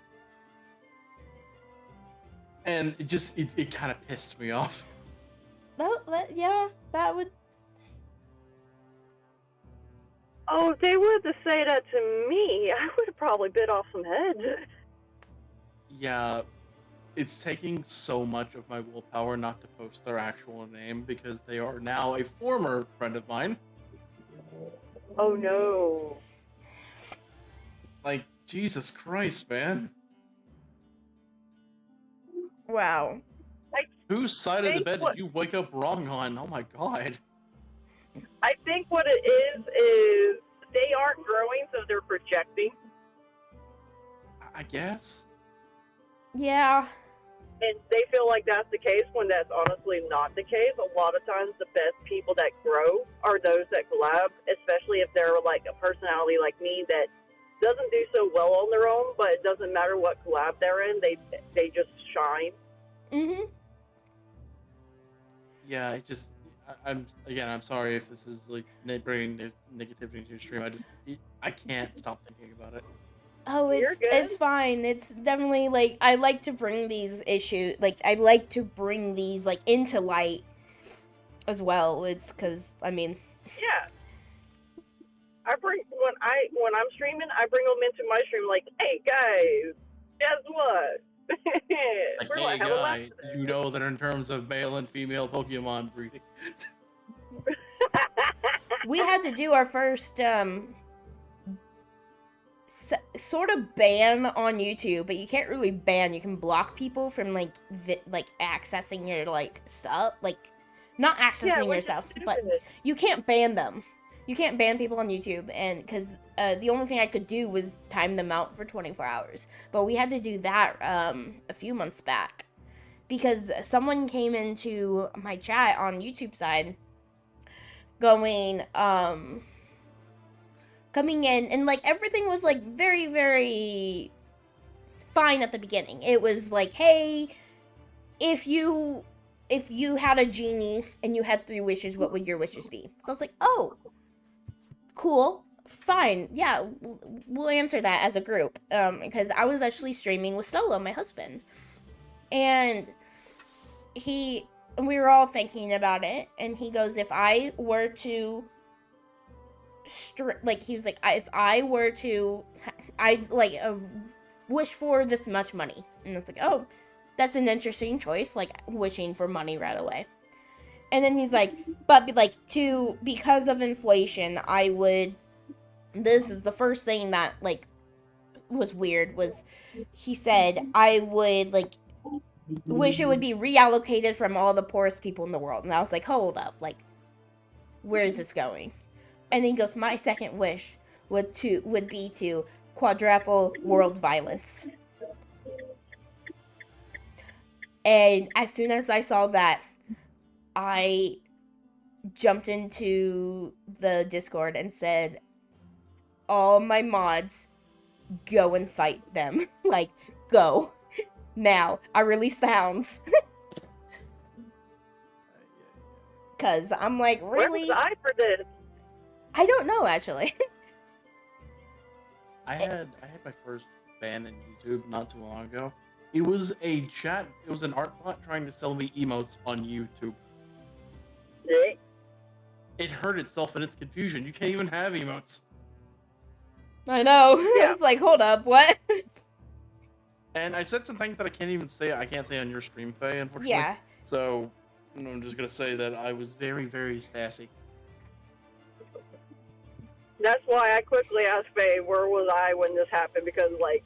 And it kind of pissed me off. That would. Oh, if they were to say that to me, I would have probably bit off some heads. Yeah, it's taking so much of my willpower not to post their actual name because they are now a former friend of mine. Oh no. Like, Jesus Christ, man. Wow. Whose side of the bed what- did you wake up wrong on? Oh my god. I think what it is they aren't growing, so they're projecting. I guess. Yeah. And they feel like that's the case when that's honestly not the case. A lot of times the best people that grow are those that collab, especially if they're like a personality like me that doesn't do so well on their own, but it doesn't matter what collab they're in, they just shine. Mm-hmm. Yeah, I'm sorry if this is like bringing negativity into your stream. I can't stop thinking about it. Oh, You're good. it's fine. It's definitely like I like to bring these issues, like I like to bring these like into light as well. It's because I mean, Yeah. I bring when I'm streaming, I bring them into my stream like, hey guys, guess what? Like, We're hey like, have a laugh guys, you know that in terms of male and female Pokemon breeding. we had to do our first sort of ban on YouTube, but you can't really ban. You can block people from like accessing your like stuff, like not accessing your stuff, but you can't ban them. You can't ban people on YouTube, and because the only thing I could do was time them out for 24 hours. But we had to do that a few months back because someone came into my chat on YouTube side going coming in, and like everything was like very, very fine at the beginning. It was like, hey, if you had a genie and you had 3 wishes, what would your wishes be? So I was like, oh, cool, fine, yeah, we'll answer that as a group, because I was actually streaming with Solo, my husband, and we were all thinking about it, and he goes, if I were to he was like, if I were to, I'd like wish for this much money, and I was like, oh, that's an interesting choice, like wishing for money right away. And then he's like, but like because of inflation, I would this is the first thing that, like, was weird, was he said, I would, like, wish it would be reallocated from all the poorest people in the world. And I was like, hold up, like, where is this going? And then he goes, my second wish would be to quadruple world violence. And as soon as I saw that, I jumped into the Discord and said, all my mods, go and fight them. Like, go. Now. I released the hounds. Because I'm like, really? Where was I for this? I don't know, actually. I had my first ban in YouTube not too long ago. It was an art bot trying to sell me emotes on YouTube. Yeah. It hurt itself in its confusion. You can't even have emotes. I know. Yeah. I was like, hold up, what? And I said some things that I can't say on your stream, Faye, unfortunately. Yeah. So I'm just gonna say that I was very, very sassy. That's why I quickly asked Faye, where was I when this happened? Because, like,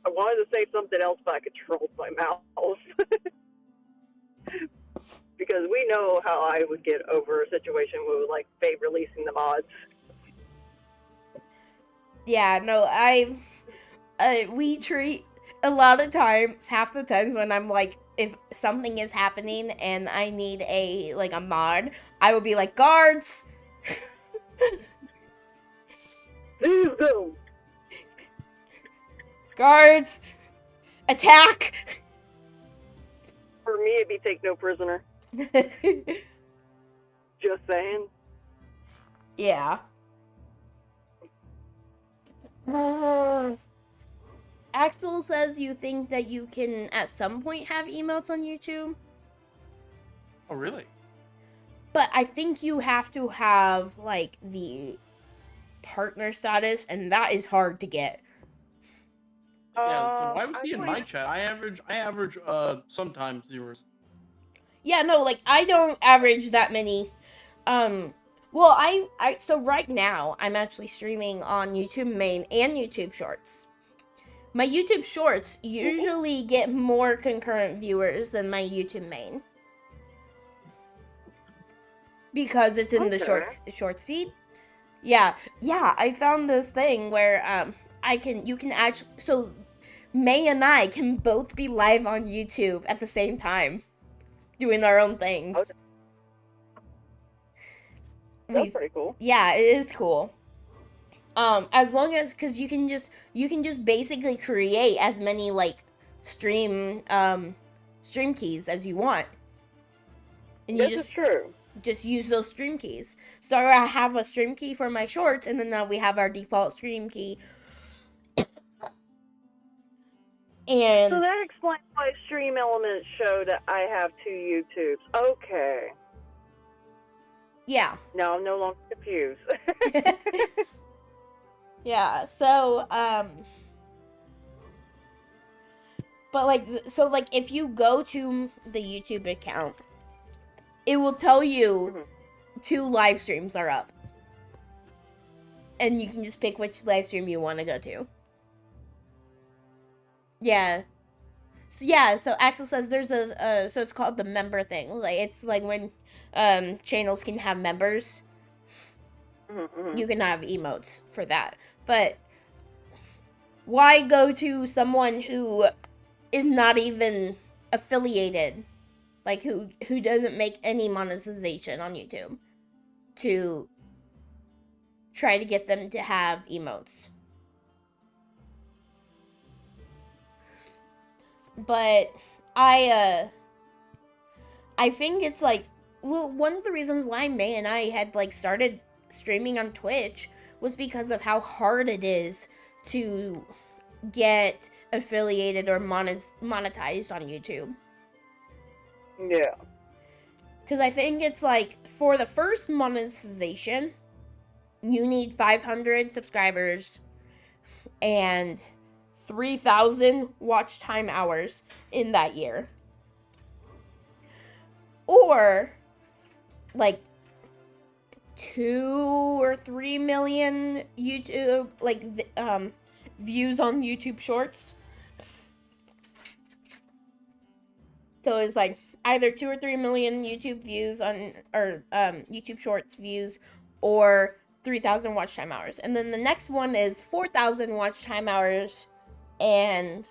I wanted to say something else, but I controlled my mouth. Because we know how I would get over a situation with, like, Faye releasing the mods. Yeah, no, we treat, a lot of times, half the times when I'm like, if something is happening and I need a mod, I will be like, guards! Please go! Guards! Attack! For me, it'd be take no prisoner. Just saying. Yeah. Axel says you think that you can at some point have emotes on YouTube, Oh, really? but I think you have to have like the partner status, and that is hard to get. Yeah. So why was I he in believe- my chat? I average sometimes viewers. Yeah, no, like I don't average that many. Well, so right now I'm actually streaming on YouTube main and YouTube Shorts. My YouTube Shorts usually get more concurrent viewers than my YouTube main. Because it's in the shorts feed. Yeah, I found this thing where you can actually, so May and I can both be live on YouTube at the same time, doing our own things. Okay. That's pretty cool. Yeah, it is cool. As long as, because you can just basically create as many like stream keys as you want, and you This is true. just use those stream keys. So I have a stream key for my shorts, and then now we have our default stream key. And So that explains why Stream Elements showed that I have 2 YouTubes. Okay. yeah. Now I'm no longer confused. Yeah, so, but, like, so, like, if you go to the YouTube account, it will tell you 2 live streams are up. And you can just pick which live stream you want to go to. Yeah. So Axel says there's so it's called the member thing. Like, it's like when, channels can have members. You can have emotes for that. But why go to someone who is not even affiliated, like who doesn't make any monetization on YouTube, to try to get them to have emotes? But I think it's like, well, one of the reasons why May and I had like started streaming on Twitch was because of how hard it is to get affiliated or monetized on YouTube. Yeah. Because I think it's like, for the first monetization, you need 500 subscribers and 3,000 watch time hours in that year. Or, like, 2 or 3 million YouTube views on YouTube Shorts. So it's like either 2 or 3 million YouTube views on or YouTube Shorts views, or 3,000 watch time hours. And then the next one is 4,000 watch time hours and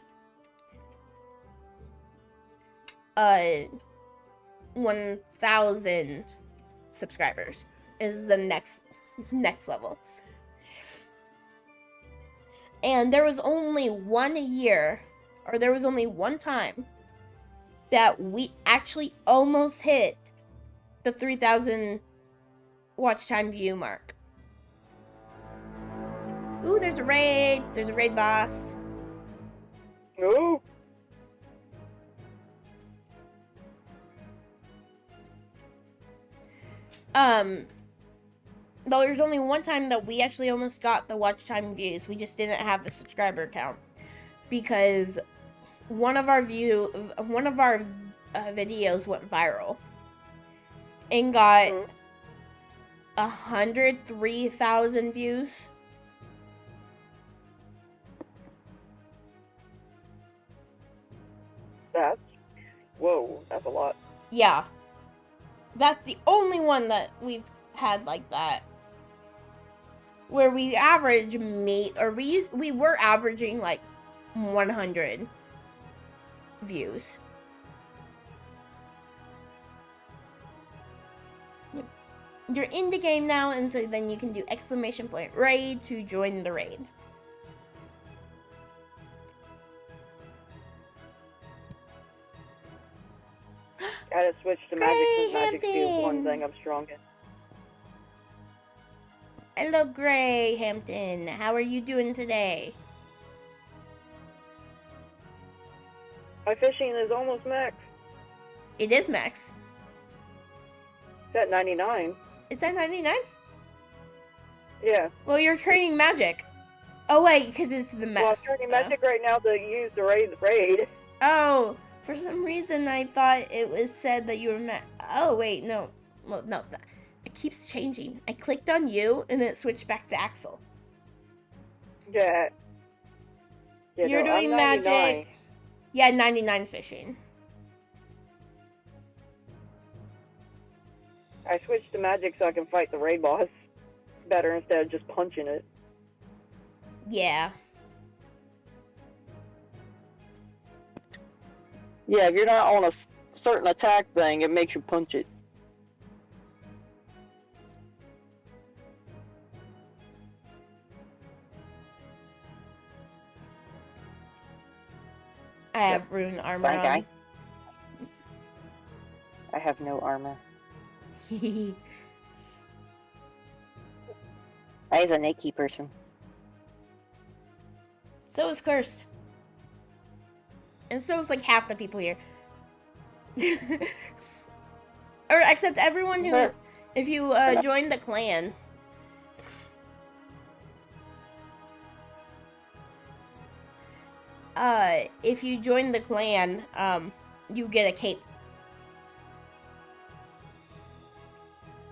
1,000 subscribers is the next level. And there was only one year, or there was only one time that we actually almost hit the 3,000 watch time view mark. Ooh, there's a raid. There's a raid boss. Ooh. Though there's only one time that we actually almost got the watch time views. We just didn't have the subscriber count because one of our videos went viral and got 103,000 views. That's a lot. Yeah. That's the only one that we've had like that. Where we average we were averaging like 100 views. You're in the game now, and so then you can do ! raid to join the raid. I had to switch to magic since magic is one thing I'm strong in. Hello, Gray Hampton. How are you doing today? My fishing is almost max. It is max. It's at 99. It's at 99? Yeah. Well, you're training magic. Oh, wait, because it's the Well, I'm training magic right now to use the raid. Oh, for some reason I thought it was said that you were Oh, wait, no. Well, no, it keeps changing. I clicked on you, and then it switched back to Axel. Yeah. You're doing magic. Yeah, 99 fishing. I switched to magic so I can fight the raid boss better instead of just punching it. Yeah. Yeah, if you're not on a certain attack thing, it makes you punch it. I have rune armor on. I have no armor. I was a Nike person. So is Cursed. And so is like half the people here. Or except everyone who, if you join the clan. If you join the clan, you get a cape.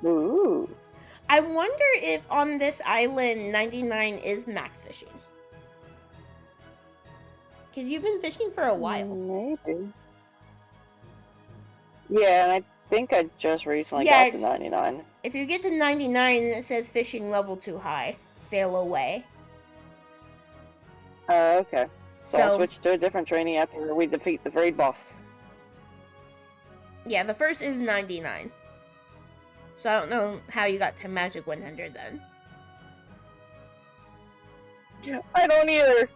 Ooh. I wonder if on this island 99 is max fishing. Because you've been fishing for a while. Maybe. Yeah, and I think I just recently got to 99. If you get to 99 and it says fishing level too high, sail away. Okay. So I'll switch to a different training after we defeat the raid boss. Yeah, the first is 99. So I don't know how you got to magic 100 then. I don't either.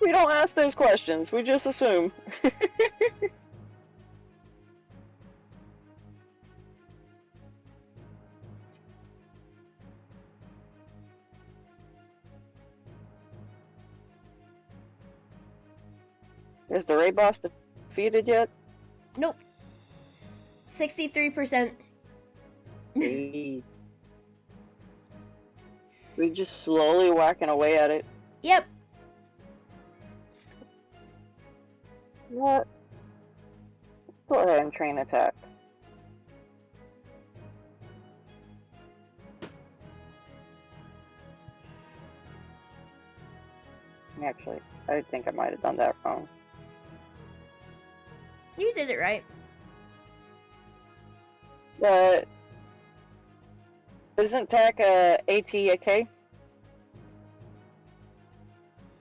We don't ask those questions. We just assume. Is the raid boss defeated yet? Nope. 63%. We just slowly whacking away at it. Yep. What? Go ahead and train attack. Actually, I think I might have done that wrong. You did it right. Isn't TAC a ATK?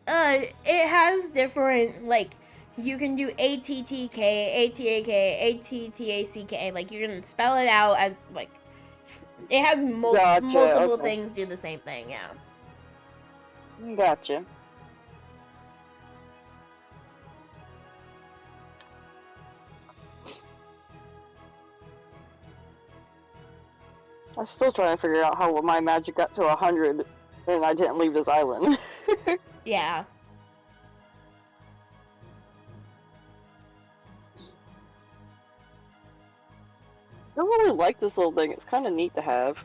It has different, like, you can do ATTK, ATAK, ATTACK. Like, you can spell it out as, like, it has Gotcha, multiple okay. things do the same thing, yeah. Gotcha. I'm still trying to figure out how my magic got to 100 and I didn't leave this island. Yeah. I don't really like this little thing. It's kind of neat to have.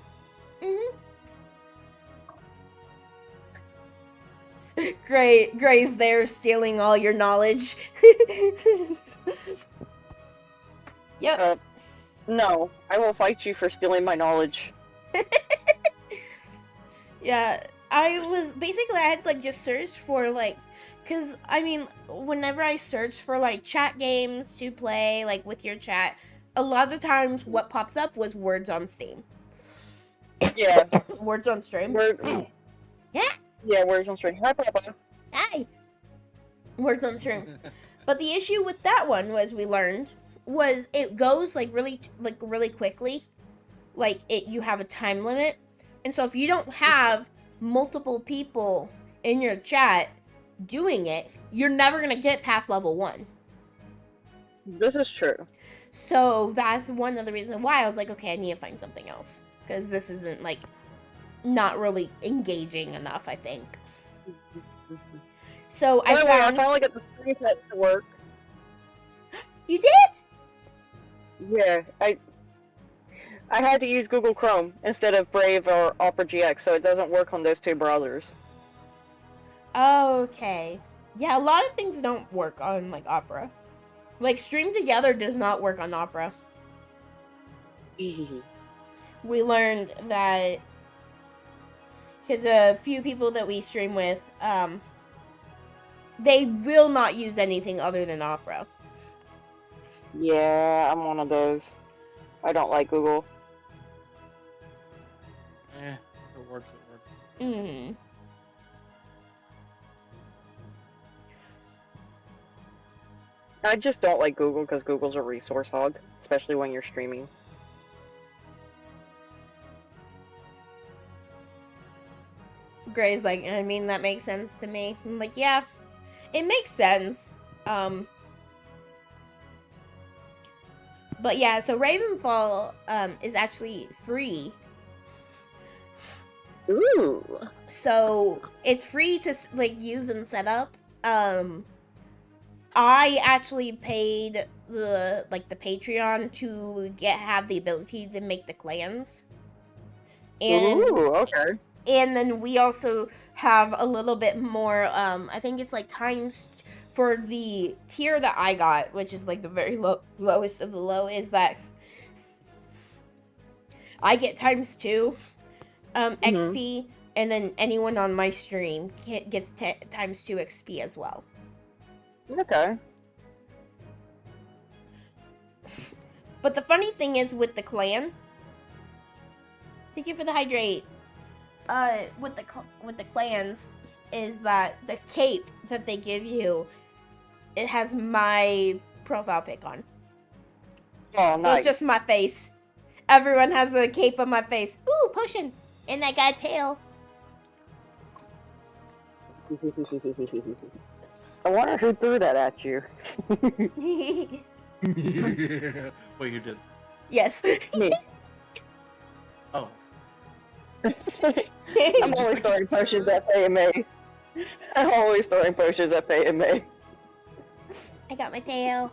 Gray's there stealing all your knowledge. Yep. No, I will fight you for stealing my knowledge. Yeah, I had like just searched for like, cause I mean, whenever I search for like chat games to play like with your chat, a lot of the times what pops up was words on Steam. Yeah. Words on stream. Yeah. Yeah, words on stream. Hi, Papa. Hi. Words on stream. But the issue with that one we learned was it goes like really quickly. Like you have a time limit. And so if you don't have multiple people in your chat doing it, you're never going to get past level 1. This is true. So that's one of the reasons why I was like, okay, I need to find something else. Because this isn't like not really engaging enough, I think. So I finally got the screen set to work. You did? Yeah, I had to use Google Chrome instead of Brave or Opera GX, so it doesn't work on those two browsers. Okay. Yeah, a lot of things don't work on like Opera. Like Stream Together does not work on Opera. We learned that because a few people that we stream with, they will not use anything other than Opera. Yeah, I'm one of those. I don't like Google. If it works, it works. Mm. I just don't like Google because Google's a resource hog, especially when you're streaming. Gray's like, I mean, that makes sense to me. I'm like, yeah, it makes sense. But yeah, so Ravenfall is actually free. Ooh. So it's free to like use and set up. I actually paid the Patreon to have the ability to make the clans. And ooh, okay. And then we also have a little bit more, I think it's like times for the tier that I got, which is like the very lowest of the low, is that I get ×2 XP, and then anyone on my stream gets ×2 XP as well. Okay. But the funny thing is with the clan, thank you for the hydrate. With the clans, is that the cape that they give you, it has my profile pic on. Oh, nice. So it's just my face. Everyone has a cape on my face. Ooh, potion! And I got a tail. I wonder who threw that at you. Wait, you did? Yes. Me. Oh. I'm always throwing potions at Faye and May. I'm always throwing potions at Faye and May. I got my tail.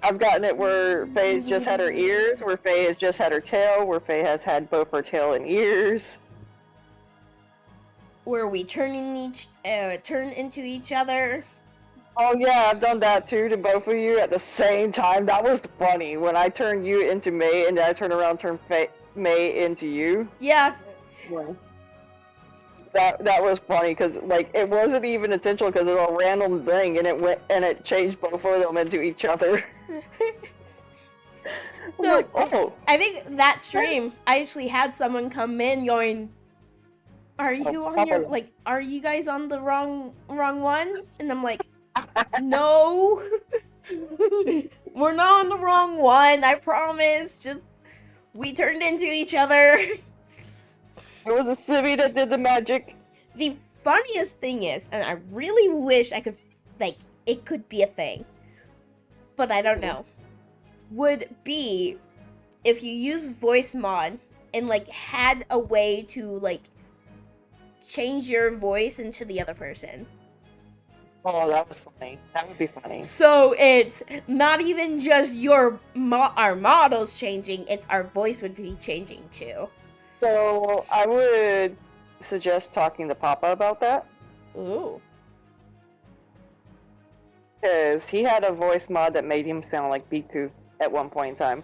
I've gotten it where Faye's just had her ears, where Faye has just had her tail, where Faye has had both her tail and ears. Where we turn into each other. Oh yeah, I've done that too to both of you at the same time. That was funny when I turned you into May and then I turned around and turned May into you. Yeah. Yeah. That was funny because like it wasn't even intentional because it was a random thing and it changed both of them into each other. I'm So, like, oh, I think that stream, I actually had someone come in going, "Are you on your like? Are you guys on the wrong one?" And I'm like, "No, we're not on the wrong one. I promise. Just we turned into each other." it was a civvy that did the magic. The funniest thing is, and I really wish I could, like, it could be a thing, but I don't know, would be if you use voice mod and, like, had a way to, like, change your voice into the other person. Oh, that was funny. That would be funny. So it's not even just our models changing, it's our voice would be changing too. So I would suggest talking to Papa about that. Ooh. Because he had a voice mod that made him sound like Biku at one point in time.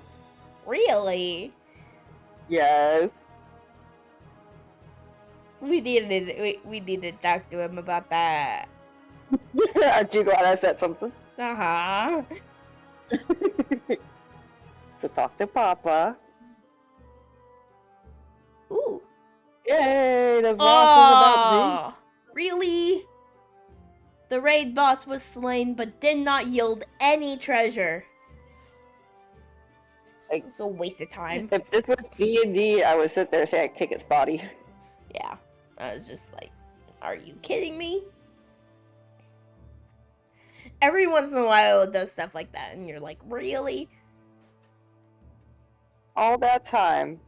Really? Yes. We need to talk to him about that. Aren't you glad I said something? Uh-huh. So talk to Papa. Ooh. Yay, the boss is about me. Really? The raid boss was slain but did not yield any treasure. Like, It's a waste of time. if this was D&D, I would sit there and say I'd kick its body. Yeah. I was just like, are you kidding me? Every once in a while it does stuff like that and you're like, really? All that time,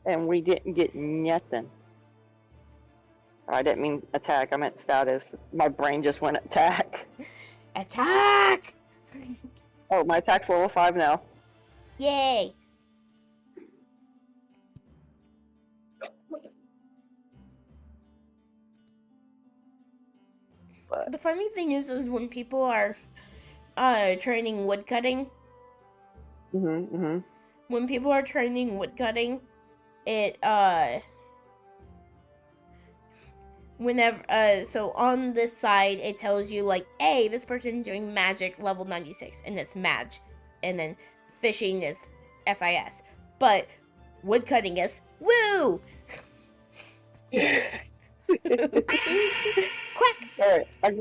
and we didn't get nothing. I didn't mean attack, I meant status. My brain just went attack. Attack! Oh, my attack's level 5 now. Yay! But The funny thing is when people are training woodcutting, when people are training woodcutting, it whenever so on this side it tells you like, hey, this person's doing magic level 96 and it's mag, and then fishing is FIS, but woodcutting is woo. Quack. Alright, I'm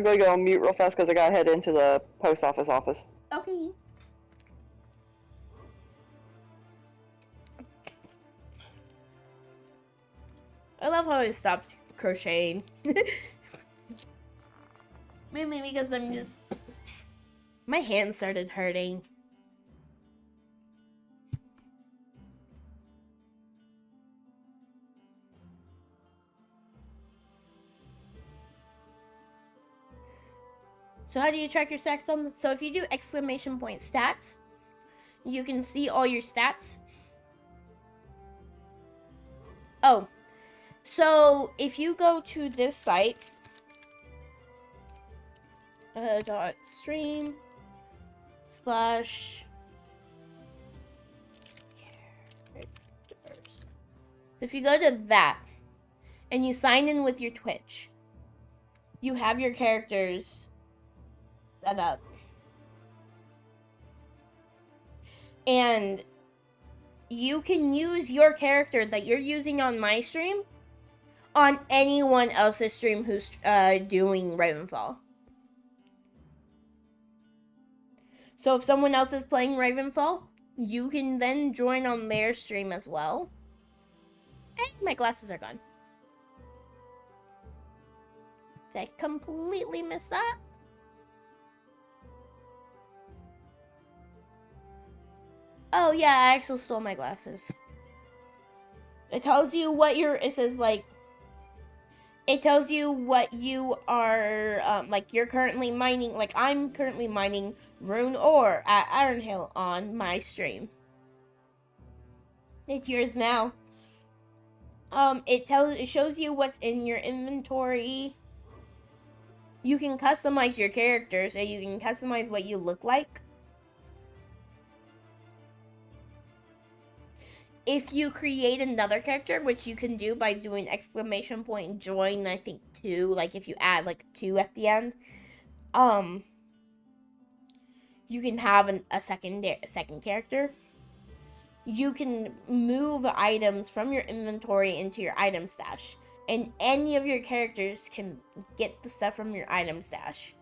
gonna go on mute real fast because I gotta head into the post office. Okay. I love how I stopped crocheting. Mainly because my hands started hurting. So how do you track your stats on this? So if you do exclamation point stats, you can see all your stats. Oh, so if you go to this site, .stream/ characters. So if you go to that and you sign in with your Twitch, you have your characters set up. And you can use your character that you're using on my stream on anyone else's stream who's doing Ravenfall. So if someone else is playing Ravenfall, you can then join on their stream as well. And my glasses are gone. Did I completely miss that? Oh yeah, I actually stole my glasses. It tells you what it tells you what you are, like you're currently mining, like I'm currently mining rune ore at Iron Hill on my stream. It's yours now. It shows you what's in your inventory. You can customize your character, so you can customize what you look like. if you create another character, which you can do by doing exclamation point join, I think 2, like if you add like 2 at the end, you can have a second character. You can move items from your inventory into your item stash, and any of your characters can get the stuff from your item stash.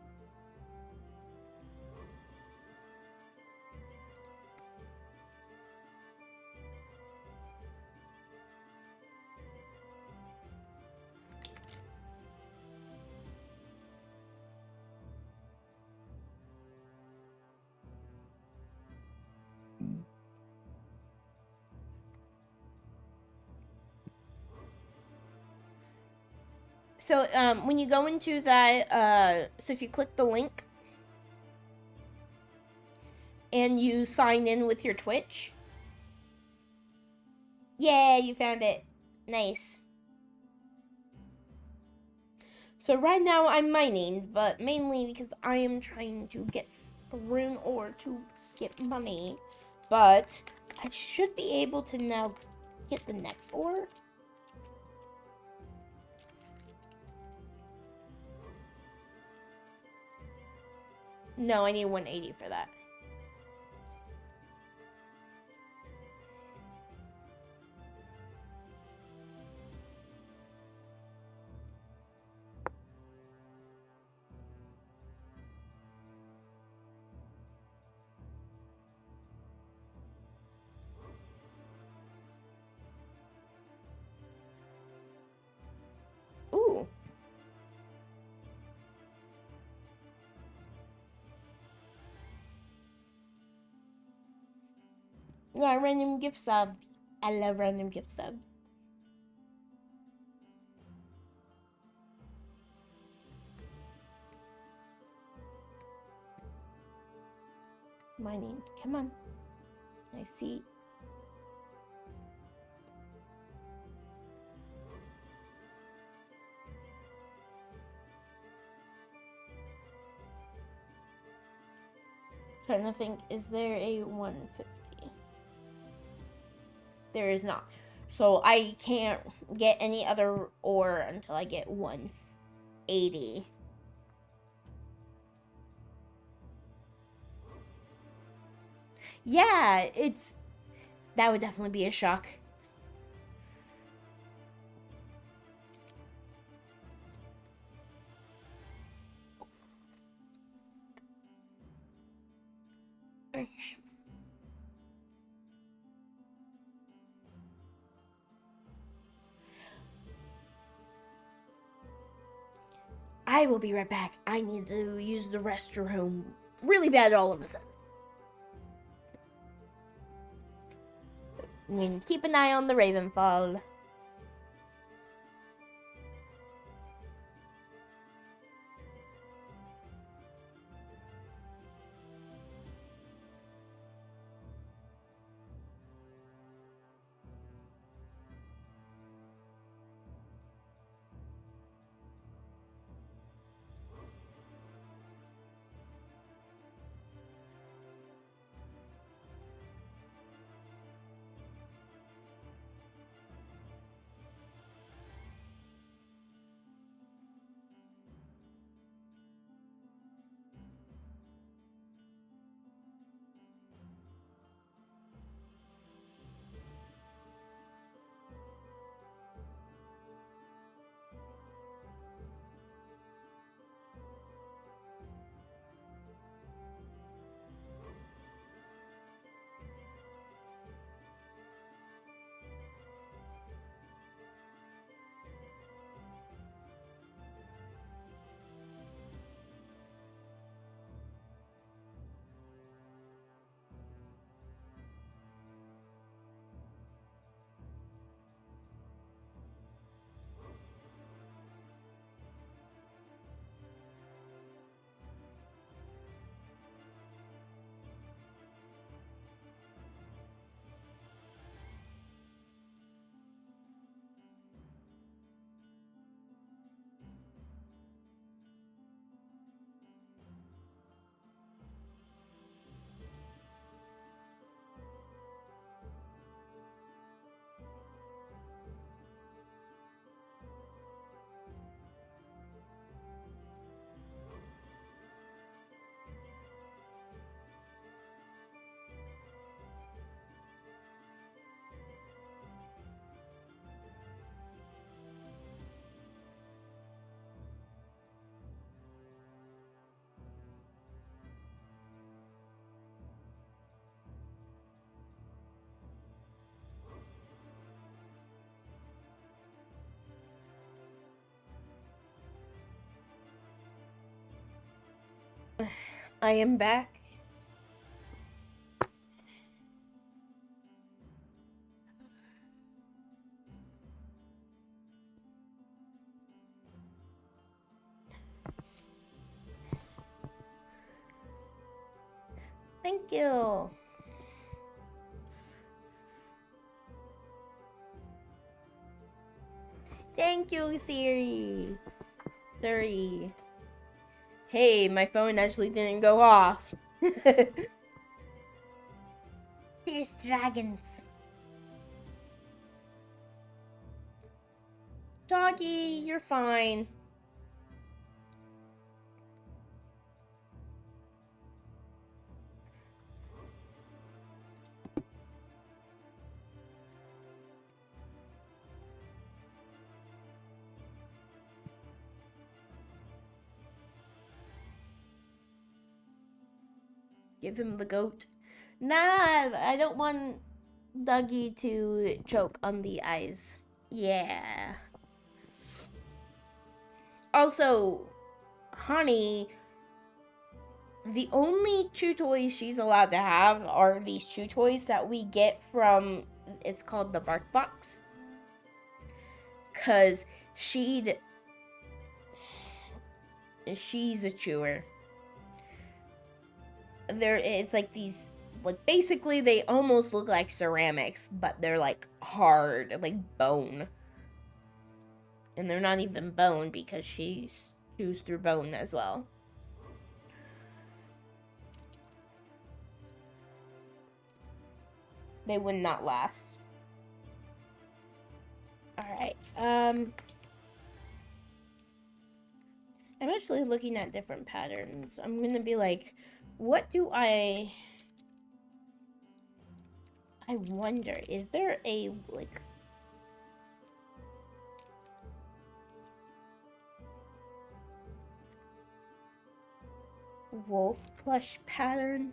So when you go into that, so if you click the link and you sign in with your Twitch, yeah, you found it. Nice. So right now I'm mining, but mainly because I am trying to get a rune ore to get money. But I should be able to now get the next ore. No, I need 180 for that. Ooh. Yeah, random gift sub. I love random gift subs. Mining. Come on. I see. Trying to think, is there a 150? There is not. So I can't get any other ore until I get 180. Yeah, that would definitely be a shock. I will be right back. I need to use the restroom really bad all of a sudden. I mean, keep an eye on the Ravenfall. I am back. Thank you. Thank you, Siri. Sorry. Hey, my phone actually didn't go off. There's dragons. Doggy, you're fine. Give him the goat. Nah, I don't want Dougie to choke on the eyes. Yeah. Also, Honey, the only chew toys she's allowed to have are these chew toys that we get from, it's called the Bark Box. Cause she's a chewer. It's like these, like, basically they almost look like ceramics, but they're like hard, like bone. And they're not even bone because she chews through bone as well. They would not last. Alright, I'm actually looking at different patterns. I'm gonna be like, what do I wonder, is there a, like, wolf plush pattern?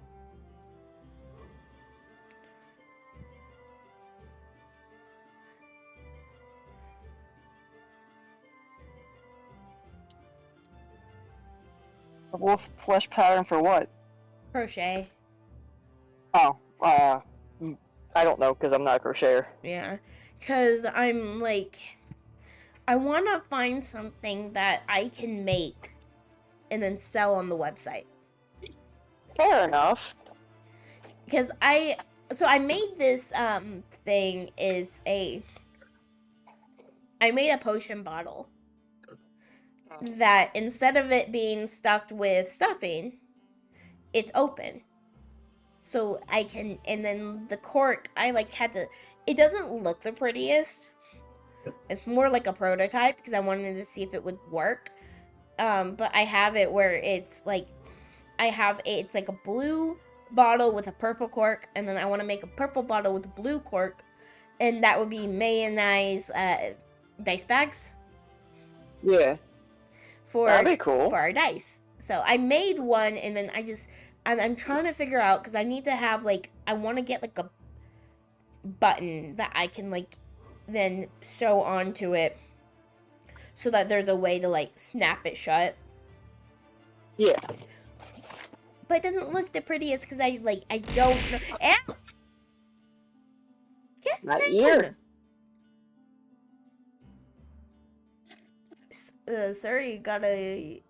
A wolf flesh pattern for what? Crochet. Oh, I don't know because I'm not a crocheter. Yeah, because I'm like, I want to find something that I can make and then sell on the website. Fair enough. Because I made this thing I made a potion bottle that instead of it being stuffed with stuffing, it's open. So I can, and then the cork, I like had to, it doesn't look the prettiest. It's more like a prototype because I wanted to see if it would work. But I have it where it's like, it's like a blue bottle with a purple cork, and then I want to make a purple bottle with a blue cork, and that would be May and I's dice bags. Yeah. That'd be cool. For our dice. So I made one, and then I'm trying to figure out, because I need to have, like, I want to get, like, a button that I can, like, then sew onto it so that there's a way to, like, snap it shut. Yeah. But it doesn't look the prettiest because I don't know. Ow! Get Not down! here. Sorry, got a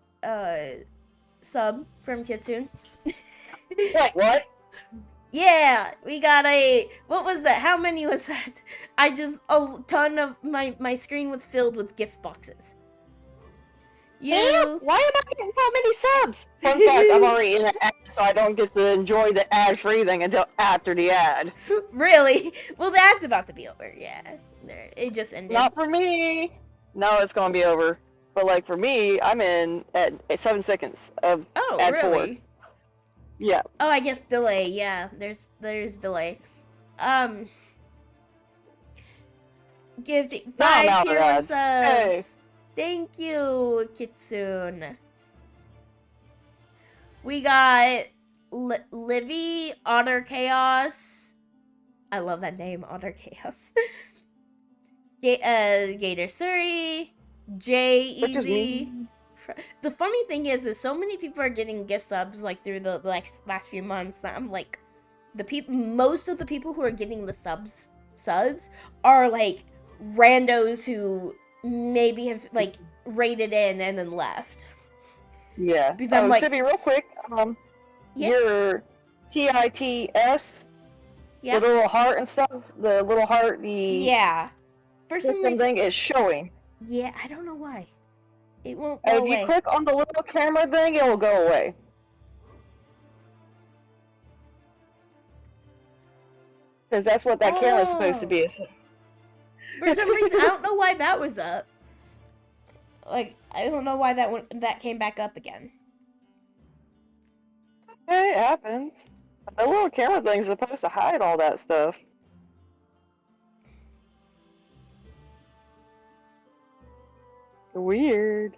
sub from Kitsune. Wait, what? Yeah, we got what was that? How many was that? A ton of my screen was filled with gift boxes. Why am I getting so many subs? Fun fact, I'm already in the ad, so I don't get to enjoy the ad-free thing until after the ad. Really? Well, the ad's about to be over, yeah. It just ended. Not for me. No, it's gonna be over. But like for me, I'm in at 7 seconds of ad 4. Yeah. Oh, I guess delay. Yeah, there's delay. Give 5 tier 1 subs. Hey. Thank you, Kitsune. We got Livy, Otter Chaos. I love that name, Otter Chaos. Gator Surrey, Jay Easy, The funny thing is so many people are getting gift subs like through the last few months that I'm like, most of the people who are getting the subs are like randos who maybe have like raided in and then left. Yeah. Because I'm like, Sibby, real quick, yes, your TITS, yeah, the little heart and stuff, the little heart, the yeah. For some system reason, thing is showing. yeah, I don't know why. It won't go If away. you click on the little camera thing, it will go away. Because that's what that camera's supposed to be. For some reason, I don't know why that was up. Like, I don't know why that came back up again. Hey, it happens. The little camera thing's supposed to hide all that stuff. Weird.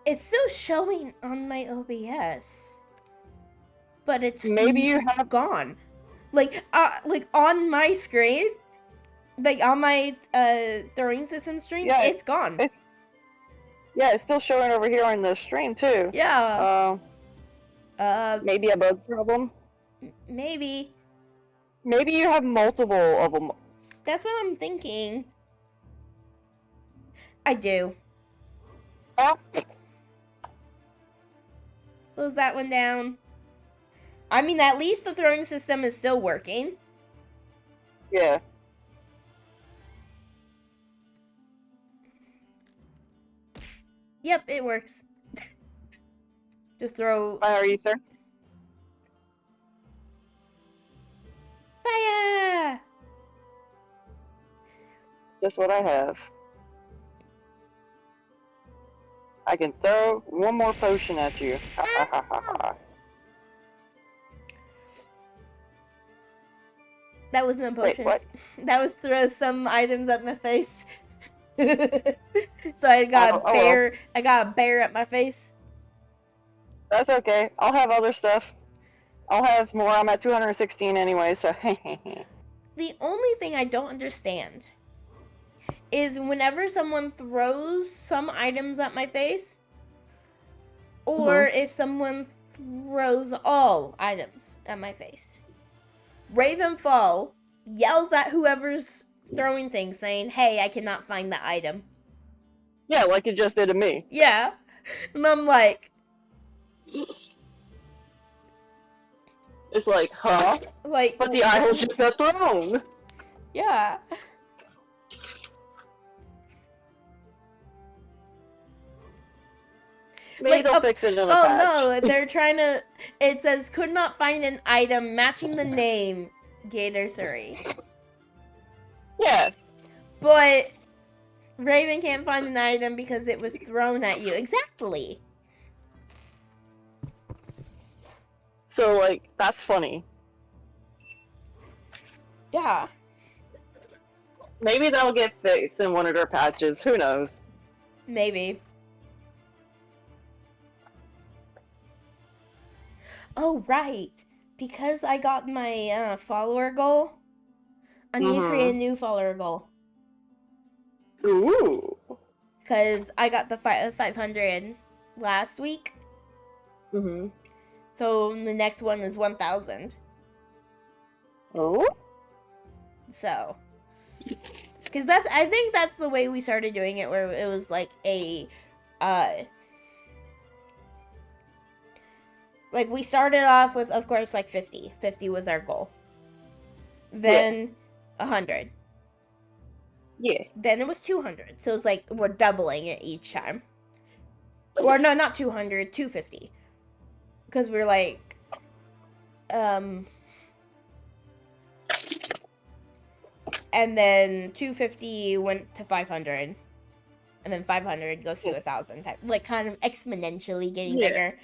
It's still showing on my OBS, but it's Maybe you have gone. Like on my screen, like on my throwing system stream, Yeah, it's gone. It's still showing over here on the stream too. Yeah. Maybe a bug problem. Maybe. Maybe you have multiple of them. That's what I'm thinking. I do. Oh, Close that one down. I mean, at least the throwing system is still working. yeah. Yep, it works. Just throw How are you, sir? fire. Just what I have. I can throw one more potion at you. Ha ha ha ha ha. That wasn't a Wait, potion. what? That was throw some items at my face. So I got Oh, a well. bear. I got a bear at my face. That's okay. I'll have other stuff. I'll have more. I'm at 216 anyway, so The only thing I don't understand is whenever someone throws some items at my face, or if someone throws all items at my face, Ravenfall yells at whoever's throwing things saying, "Hey, I cannot find the item." yeah, like it just did to me. Yeah. And I'm like, It's like, huh? But the idol's just got thrown. yeah. Maybe they'll fix it in a patch. No, they're trying to. It says could not find an item matching the name Gator Surrey. Yeah. But Raven can't find an item because it was thrown at you. Exactly. So, like, that's funny. Yeah. Maybe that'll get fixed in one of their patches. Who knows? Maybe. Oh, right. Because I got my follower goal, I need to create a new follower goal. Ooh. Because I got the 500 last week. Mm-hmm. So the next one is 1,000. Oh? So. Because I think that's the way we started doing it, where it was like a, like we started off with, of course, like 50. 50 was our goal. Then 100. Yeah. Then it was 200. So it's like we're doubling it each time. Or no, not 200, 250. Because we're like, and then 250 went to 500. And then 500 goes to 1,000. Like kind of exponentially getting bigger.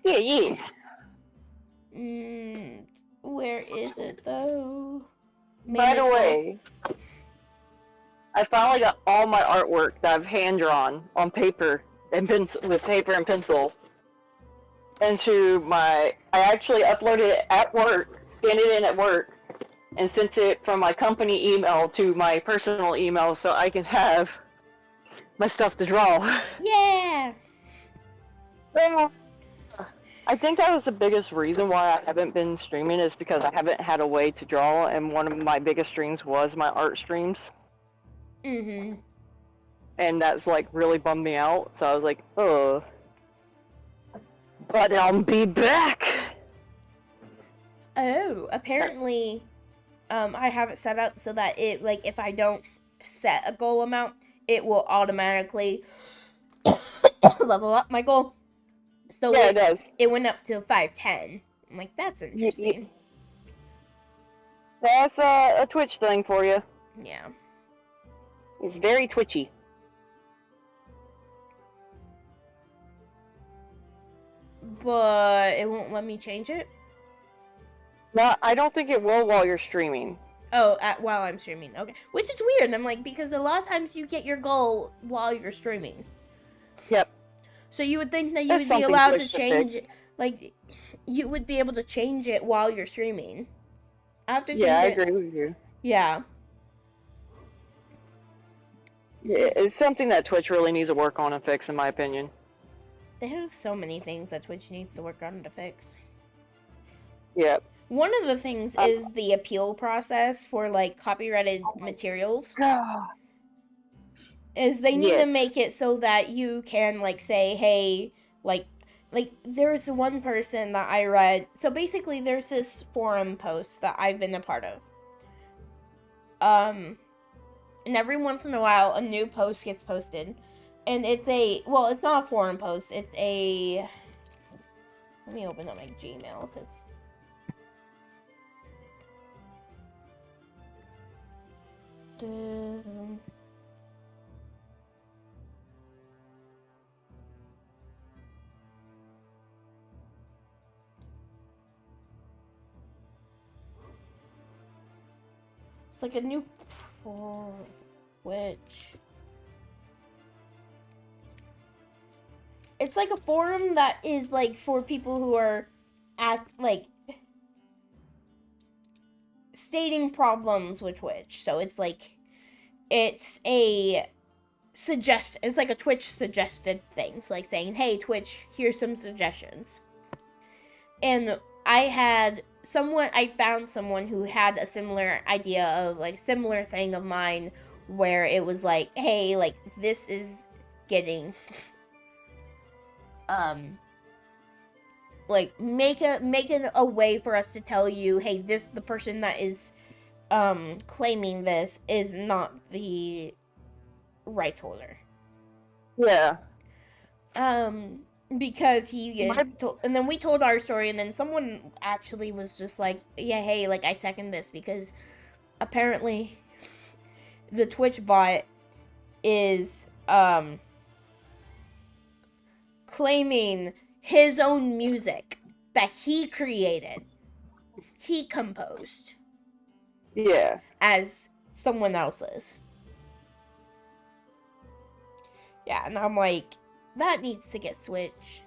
Yeah. Where is it though? By the way, I finally got all my artwork that I've hand drawn on paper and with paper and pencil into my. I actually uploaded it at work, scanned it in at work, and sent it from my company email to my personal email so I can have my stuff to draw. Yeah. Well, I think that was the biggest reason why I haven't been streaming is because I haven't had a way to draw, and one of my biggest streams was my art streams, Mm-hmm. and that's like really bummed me out. So I was like, oh, but I'll be back. Oh, apparently, I have it set up so that it, like, if I don't set a goal amount, it will automatically level up my goal. So Yeah, it does. it went up to 510. I'm like, that's interesting. That's a Twitch thing for you. Yeah. It's very twitchy. But it won't let me change it. No, I don't think it will while you're streaming. Oh, while I'm streaming. Okay. Which is weird. I'm like, because a lot of times you get your goal while you're streaming. Yep. So you would think that you That's would be something allowed to Twitch should change fix. it. Like, you would be able to change it while you're streaming. I have to change Yeah, I it. agree with you. Yeah. It's something that Twitch really needs to work on and fix, in my opinion. They have so many things that Twitch needs to work on to fix. Yep. One of the things is the appeal process for, like, copyrighted materials. Is they need to Yes. make it so that you can, like, say, hey, like there's one person that I read. So basically there's this forum post that I've been a part of. And every once in a while a new post gets posted. And it's it's not a forum post, it's a, let me open up my Gmail, because it's like a new which it's like a forum that is like for people who are at like stating problems with Twitch. So it's like it's like a Twitch suggested things, like saying, hey Twitch, here's some suggestions. And I found someone who had a similar idea of like similar thing of mine, where it was like, hey, like this is getting like make a way for us to tell you, hey, the person that is claiming this is not the rights holder. Yeah. Because and then we told our story, and then someone actually was just like, yeah, hey, like I second this, because apparently the Twitch bot is claiming his own music that he created, he composed, Yeah. as someone else's. Yeah, and I'm like, that needs to get switched.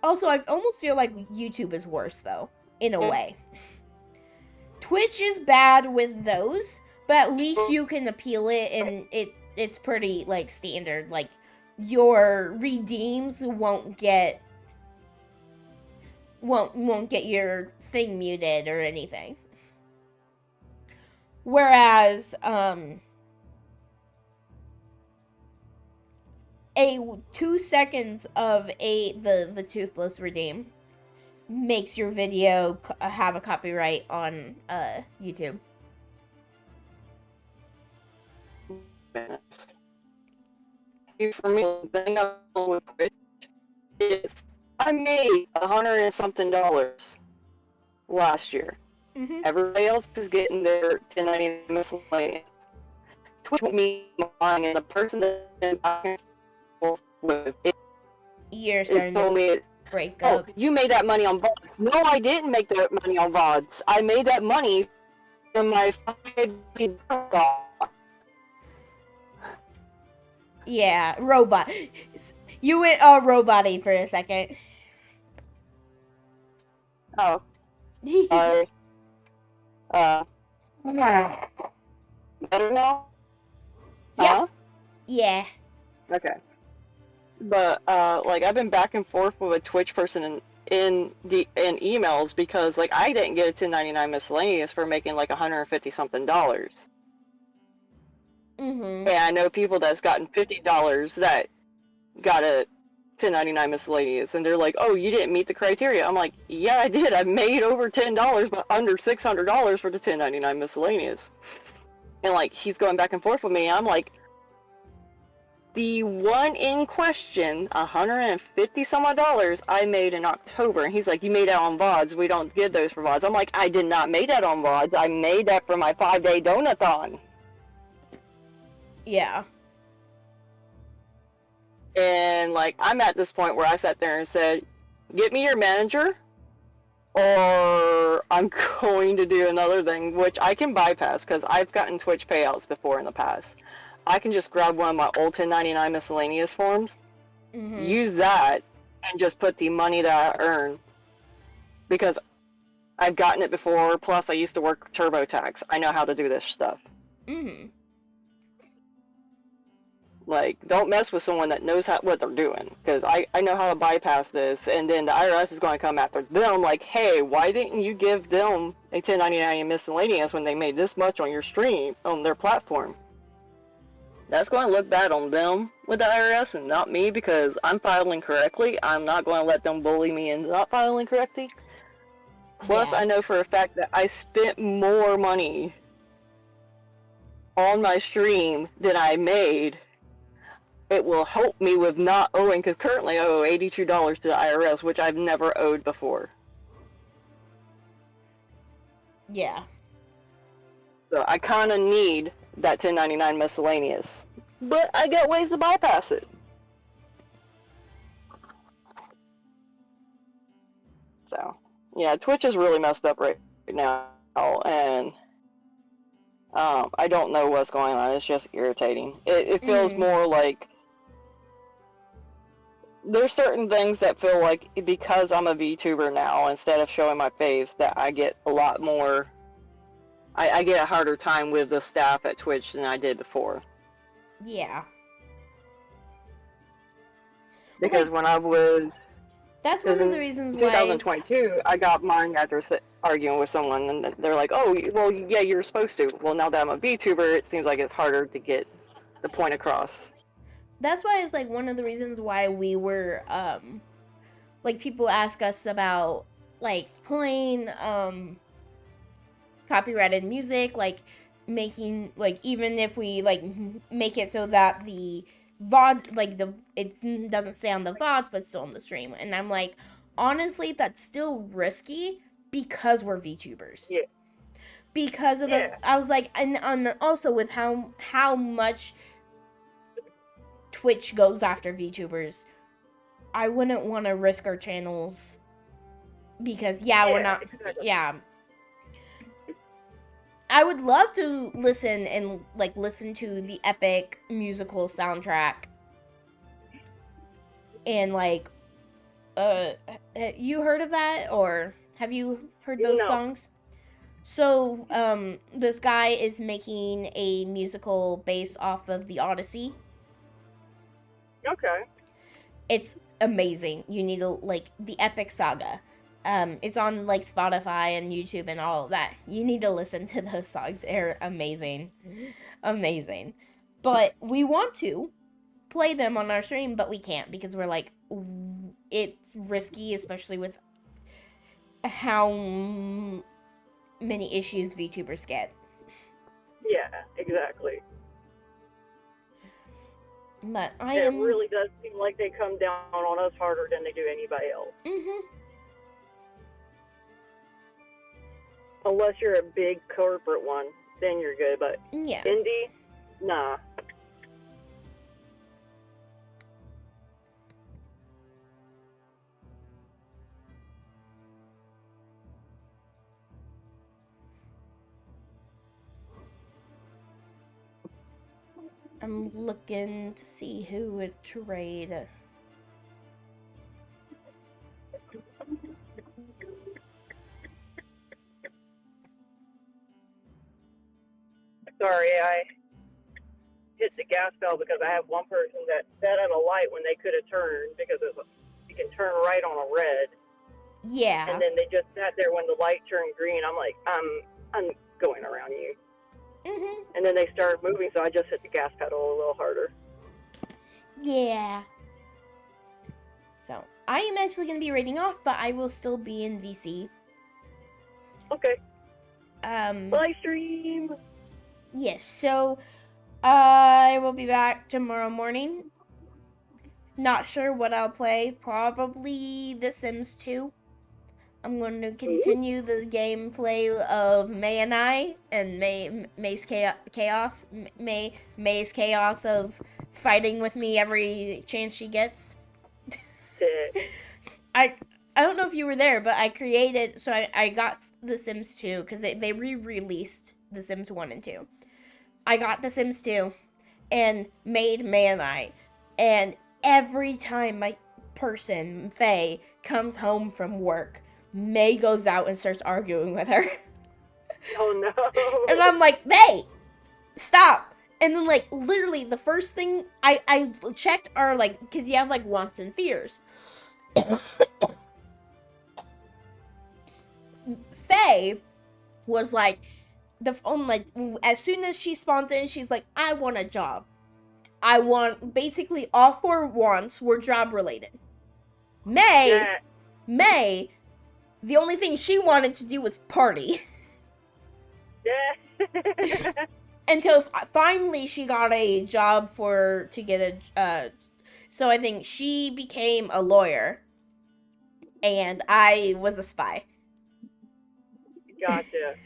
Also, I almost feel like YouTube is worse, though, in a way. Twitch is bad with those, but at least you can appeal it, and it's pretty, like, standard. Like, your redeems won't get your thing muted or anything. Whereas, a 2 seconds of the toothless redeem makes your video have a copyright on YouTube. For me, the thing I'm with Twitch is I made $100 and something last year. Mm-hmm. Everybody else is getting their 1099 miscellaneous. Twitch with me buying, and the person that I'm talking with You're is starting told to me, break "Oh, up. you made that money on VODs." No, I didn't make that money on VODs. I made that money from my Yeah, robot. You went all robot-y for a second. Oh, sorry. Better now? Yeah. Huh? Yeah. Okay. But like I've been back and forth with a Twitch person in emails because like I didn't get a 1099 miscellaneous for making like $150 something. Mm-hmm. And I know people that's gotten $50 that got a 1099 miscellaneous, and they're like, "Oh, you didn't meet the criteria." I'm like, "Yeah, I did. I made over $10, but under $600 for the 1099 miscellaneous." And like he's going back and forth with me. I'm like, the one in question, $150 some odd dollars, I made in October, and he's like, "You made that on VODs. We don't give those for VODs." I'm like, "I did not make that on VODs. I made that for my 5-day Donathon." Yeah. And like I'm at this point where I sat there and said, "Get me your manager, or I'm going to do another thing," which I can bypass because I've gotten Twitch payouts before in the past. I can just grab one of my old 1099 miscellaneous forms, Mm-hmm. use that, and just put the money that I earn, because I've gotten it before. Plus, I used to work TurboTax. I know how to do this stuff. Mm-hmm. Like, don't mess with someone that knows what they're doing, because I know how to bypass this, and then the IRS is going to come after them like, "Hey, why didn't you give them a 1099 miscellaneous when they made this much on your stream, on their platform?" That's going to look bad on them with the IRS and not me, because I'm filing correctly. I'm not going to let them bully me into not filing correctly. Plus, Yeah. I know for a fact that I spent more money on my stream than I made. It will help me with not owing, because currently I owe $82 to the IRS, which I've never owed before. Yeah. So I kind of need that 1099 miscellaneous. But I got ways to bypass it. So, yeah, Twitch is really messed up right now, and I don't know what's going on. It's just irritating. It feels Mhm. more like there's certain things that feel like because I'm a VTuber now, instead of showing my face, that I get a lot more. I get a harder time with the staff at Twitch than I did before. Yeah. Because Like, when I was, that's because one of the in reasons why. 2022, I got mine after arguing with someone, and they're like, "Oh, well, yeah, you're supposed to." Well, now that I'm a VTuber, it seems like it's harder to get the point across. That's why it's like one of the reasons why we were like people ask us about like playing copyrighted music, like making like even if we like make it so that the VOD like the it doesn't say on the VODs but still on the stream. And I'm like, honestly, that's still risky because we're VTubers. Yeah. Because of the I was like, and also with how much Twitch goes after VTubers, I wouldn't want to risk our channels because we're not exactly. I would love to listen and like listen to the epic musical soundtrack and like you heard of that, or have you heard those No. songs? So this guy is making a musical based off of the Odyssey. Okay. It's amazing. You need to like the epic saga. It's on like Spotify and YouTube and all of that. You need to listen to those songs. They're amazing. Amazing. But we want to play them on our stream, but we can't because we're like, it's risky, especially with how many issues VTubers get. Yeah, exactly. But It really does seem like they come down on us harder than they do anybody else. Mm-hmm. Unless you're a big corporate one, then you're good. But Yeah. indie, nah. I'm looking to see who would trade. Sorry, I hit the gas pedal because I have one person that sat at a light when they could have turned because you can turn right on a red. Yeah. And then they just sat there when the light turned green. I'm like, I'm going around you. Mhm. And then they started moving, so I just hit the gas pedal a little harder. Yeah. So, I am actually going to be raiding off, but I will still be in VC. Okay. Live stream. Yes, so I will be back tomorrow morning. Not sure what I'll play. Probably The Sims 2. I'm going to continue the gameplay of May and I, and May's chaos. May's chaos of fighting with me every chance she gets. I don't know if you were there, but I created, so I got The Sims 2, because they re-released The Sims 1 and 2. I got The Sims 2, and made May and I, and every time my person, Faye, comes home from work, May goes out and starts arguing with her. Oh no. And I'm like, May, stop. And then, like, literally the first thing I checked are, like, because you have, like, wants and fears. Faye was like, as soon as she spawned in, she's like, I want a job. I want, basically all 4 wants were job related. May, the only thing she wanted to do was party. Yeah. Until finally she got a job to get a, so I think she became a lawyer. And I was a spy. Gotcha.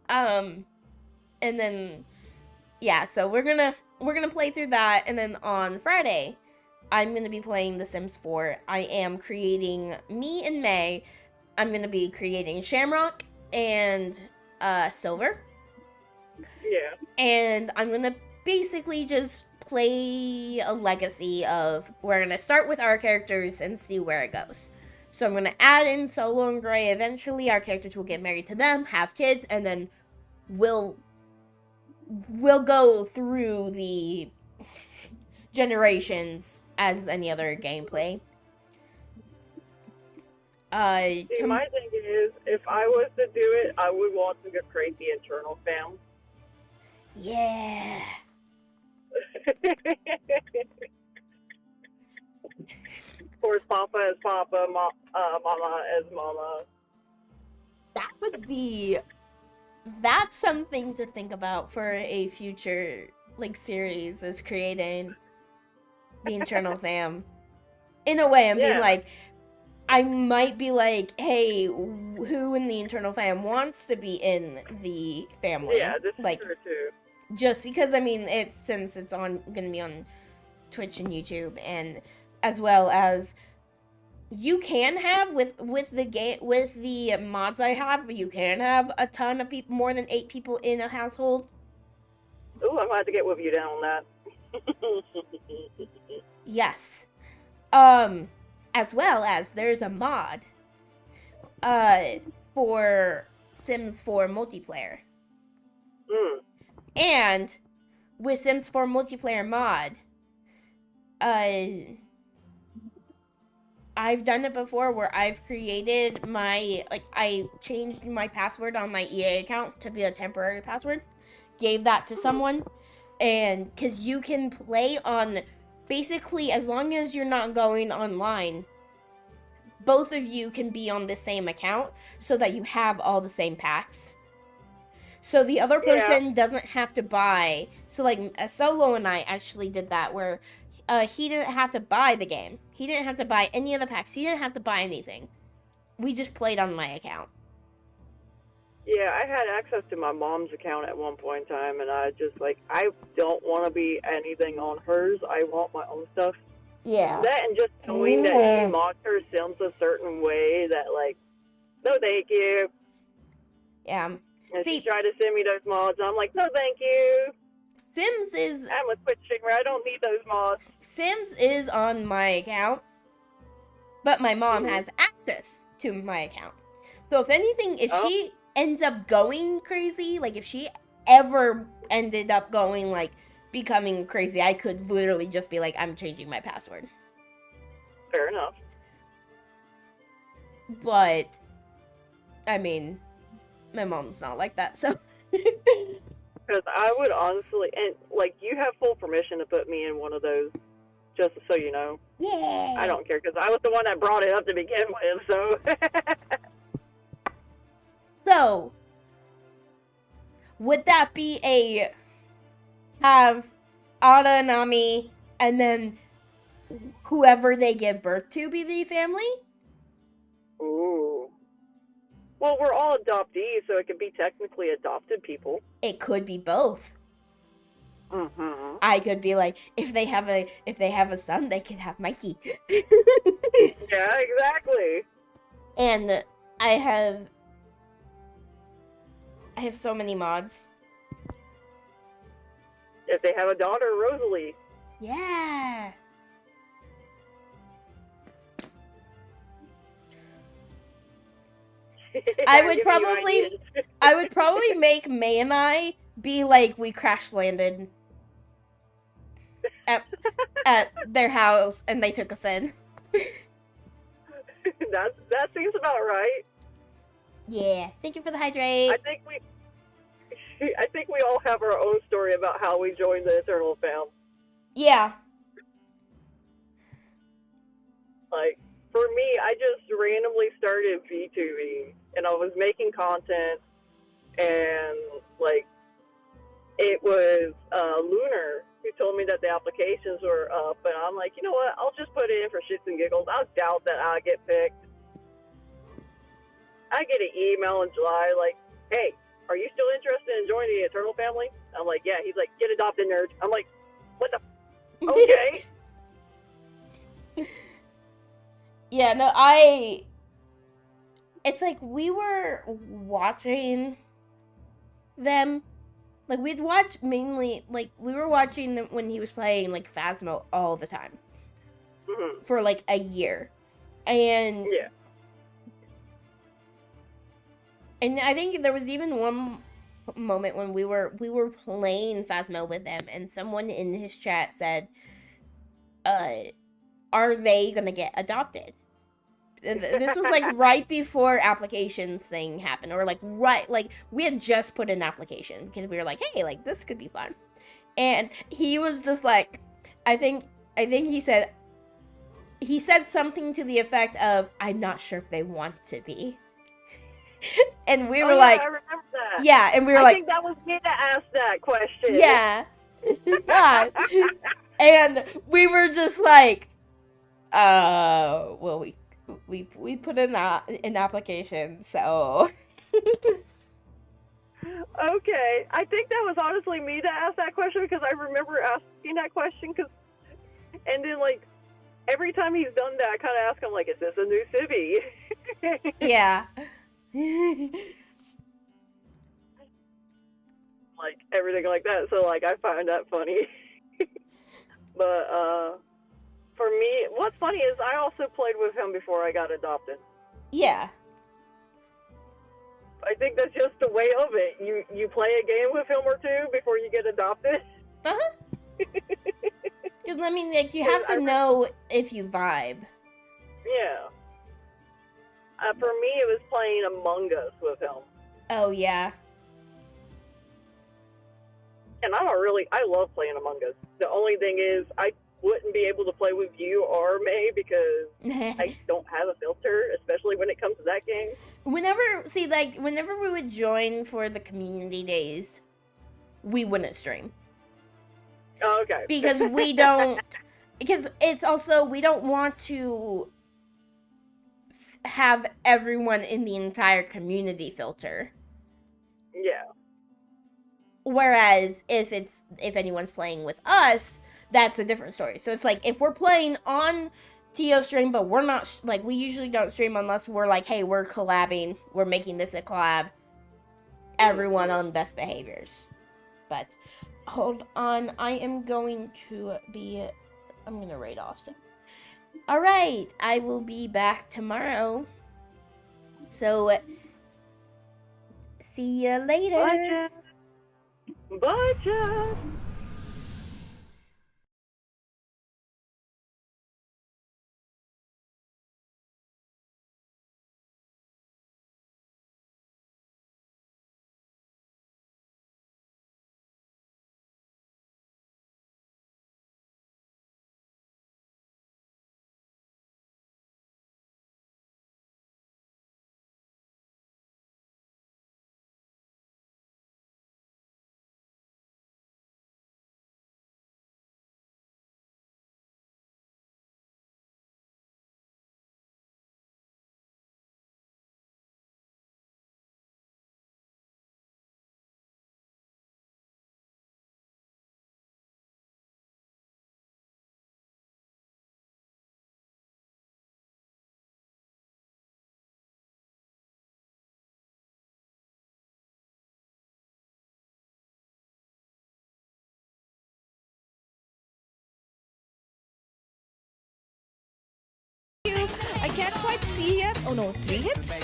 And then, yeah, so we're gonna play through that, and then on Friday, I'm gonna be playing The Sims 4. I am creating me and May. I'm gonna be creating Shamrock and Silver. Yeah. And I'm gonna basically just play a legacy of, we're gonna start with our characters and see where it goes. So I'm gonna add in Solo and Gray eventually. Our characters will get married to them, have kids, and then we'll go through the generations as any other gameplay. See, my thing is, if I was to do it, I would want to create the internal fam. Yeah. Of course, Papa as Papa, Mama as Mama. That's something to think about for a future, like, series, is creating the internal fam. In a way, being like, I might be like, hey, who in the internal fam wants to be in the family? Yeah, this like, is true too. Just because, I mean, since it's gonna be on Twitch and YouTube, and as well as you can have with the mods I have, you can have a ton of people, more than 8 people in a household. Ooh, I'm gonna have to get with you down on that. Yes. As well as there's a mod for Sims 4 multiplayer. And with Sims 4 multiplayer mod, I've done it before where I've created I changed my password on my EA account to be a temporary password, gave that to someone, and because you can play on, basically, as long as you're not going online, both of you can be on the same account so that you have all the same packs. So the other person doesn't have to buy. So, like, Solo and I actually did that where he didn't have to buy the game. He didn't have to buy any of the packs. He didn't have to buy anything. We just played on my account. Yeah, I had access to my mom's account at one point in time, and I just, like, I don't want to be anything on hers. I want my own stuff. Yeah. That and just knowing that she mocked her Sims a certain way that, like, no thank you. Yeah. And she tried to send me those mods, and I'm like, no thank you. Sims is... I'm a Twitch streamer. I don't need those mods. Sims is on my account, but my mom has access to my account. So if anything, if she ends up going crazy, like if she ever ended up going, like, becoming crazy, I could literally just be like, I'm changing my password. Fair enough. But, I mean, my mom's not like that, so. Because I would honestly, and like, you have full permission to put me in one of those, just so you know. Yeah. I don't care, because I was the one that brought it up to begin with, so. So, would that be a have Ada and Ami, and then whoever they give birth to be the family? Ooh. Well, we're all adoptees, so it could be technically adopted people. It could be both. Mm-hmm. I could be like, if they have a son, they could have Mikey. Yeah, exactly. And I have so many mods. If they have a daughter, Rosalie. Yeah. I would probably make May and I be like, we crash landed at their house and they took us in. that seems about right. Yeah. Thank you for the hydrate. I think we all have our own story about how we joined the Eternal Fam. Yeah. Like, for me, I just randomly started VTubing, and I was making content, and, like, it was Lunar who told me that the applications were up, and I'm like, you know what, I'll just put it in for shits and giggles. I doubt that I'll get picked. I get an email in July, like, hey, are you still interested in joining the Eternal family? I'm like, yeah. He's like, get adopted, nerd. I'm like, what the? Okay. Yeah, no, it's like we were watching them. Like, we'd watch mainly, like, we were watching them when he was playing, like, Phasmo all the time. Mm-hmm. For, like, a year. And... Yeah. And I think there was even one moment when we were playing Phasmo with them, and someone in his chat said, are they gonna get adopted? This was like right before applications thing happened, or like we had just put in an application because we were like, hey, like this could be fun. And he was just like, I think he said something to the effect of, I'm not sure if they want to be. And we were like, I remember that. Yeah, and we were I like, think that was me that asked that question. Yeah. God. And we were just like, well, we put in an application, so. Okay, I think that was honestly me that asked that question, because I remember asking that question, and then like every time he's done that, I kind of ask him like, is this a new civvy? Yeah. Like everything like that, so like I find that funny. But for me, what's funny is I also played with him before I got adopted. Yeah. I think that's just the way of it. You play a game with him or two before you get adopted. Uh-huh. Because, I mean, like, you have to know if you vibe. Yeah. For me, it was playing Among Us with him. Oh, yeah. And I love playing Among Us. The only thing is, I wouldn't be able to play with you or May because I don't have a filter, especially when it comes to that game. Whenever we would join for the community days, we wouldn't stream. Oh, okay. Because we don't, because it's also, we don't want to have everyone in the entire community filter. Yeah. Whereas if anyone's playing with us, that's a different story. So it's like, if we're playing on TO stream, but we're not, like, we usually don't stream unless we're like, hey, we're collabing, we're making this a collab, everyone on best behaviors. But, hold on, I'm going to raid off soon. Alright, I will be back tomorrow. So, see you later. Bye, Jeff. Bye, Jeff. can't quite see yet. Oh no, 3 hits?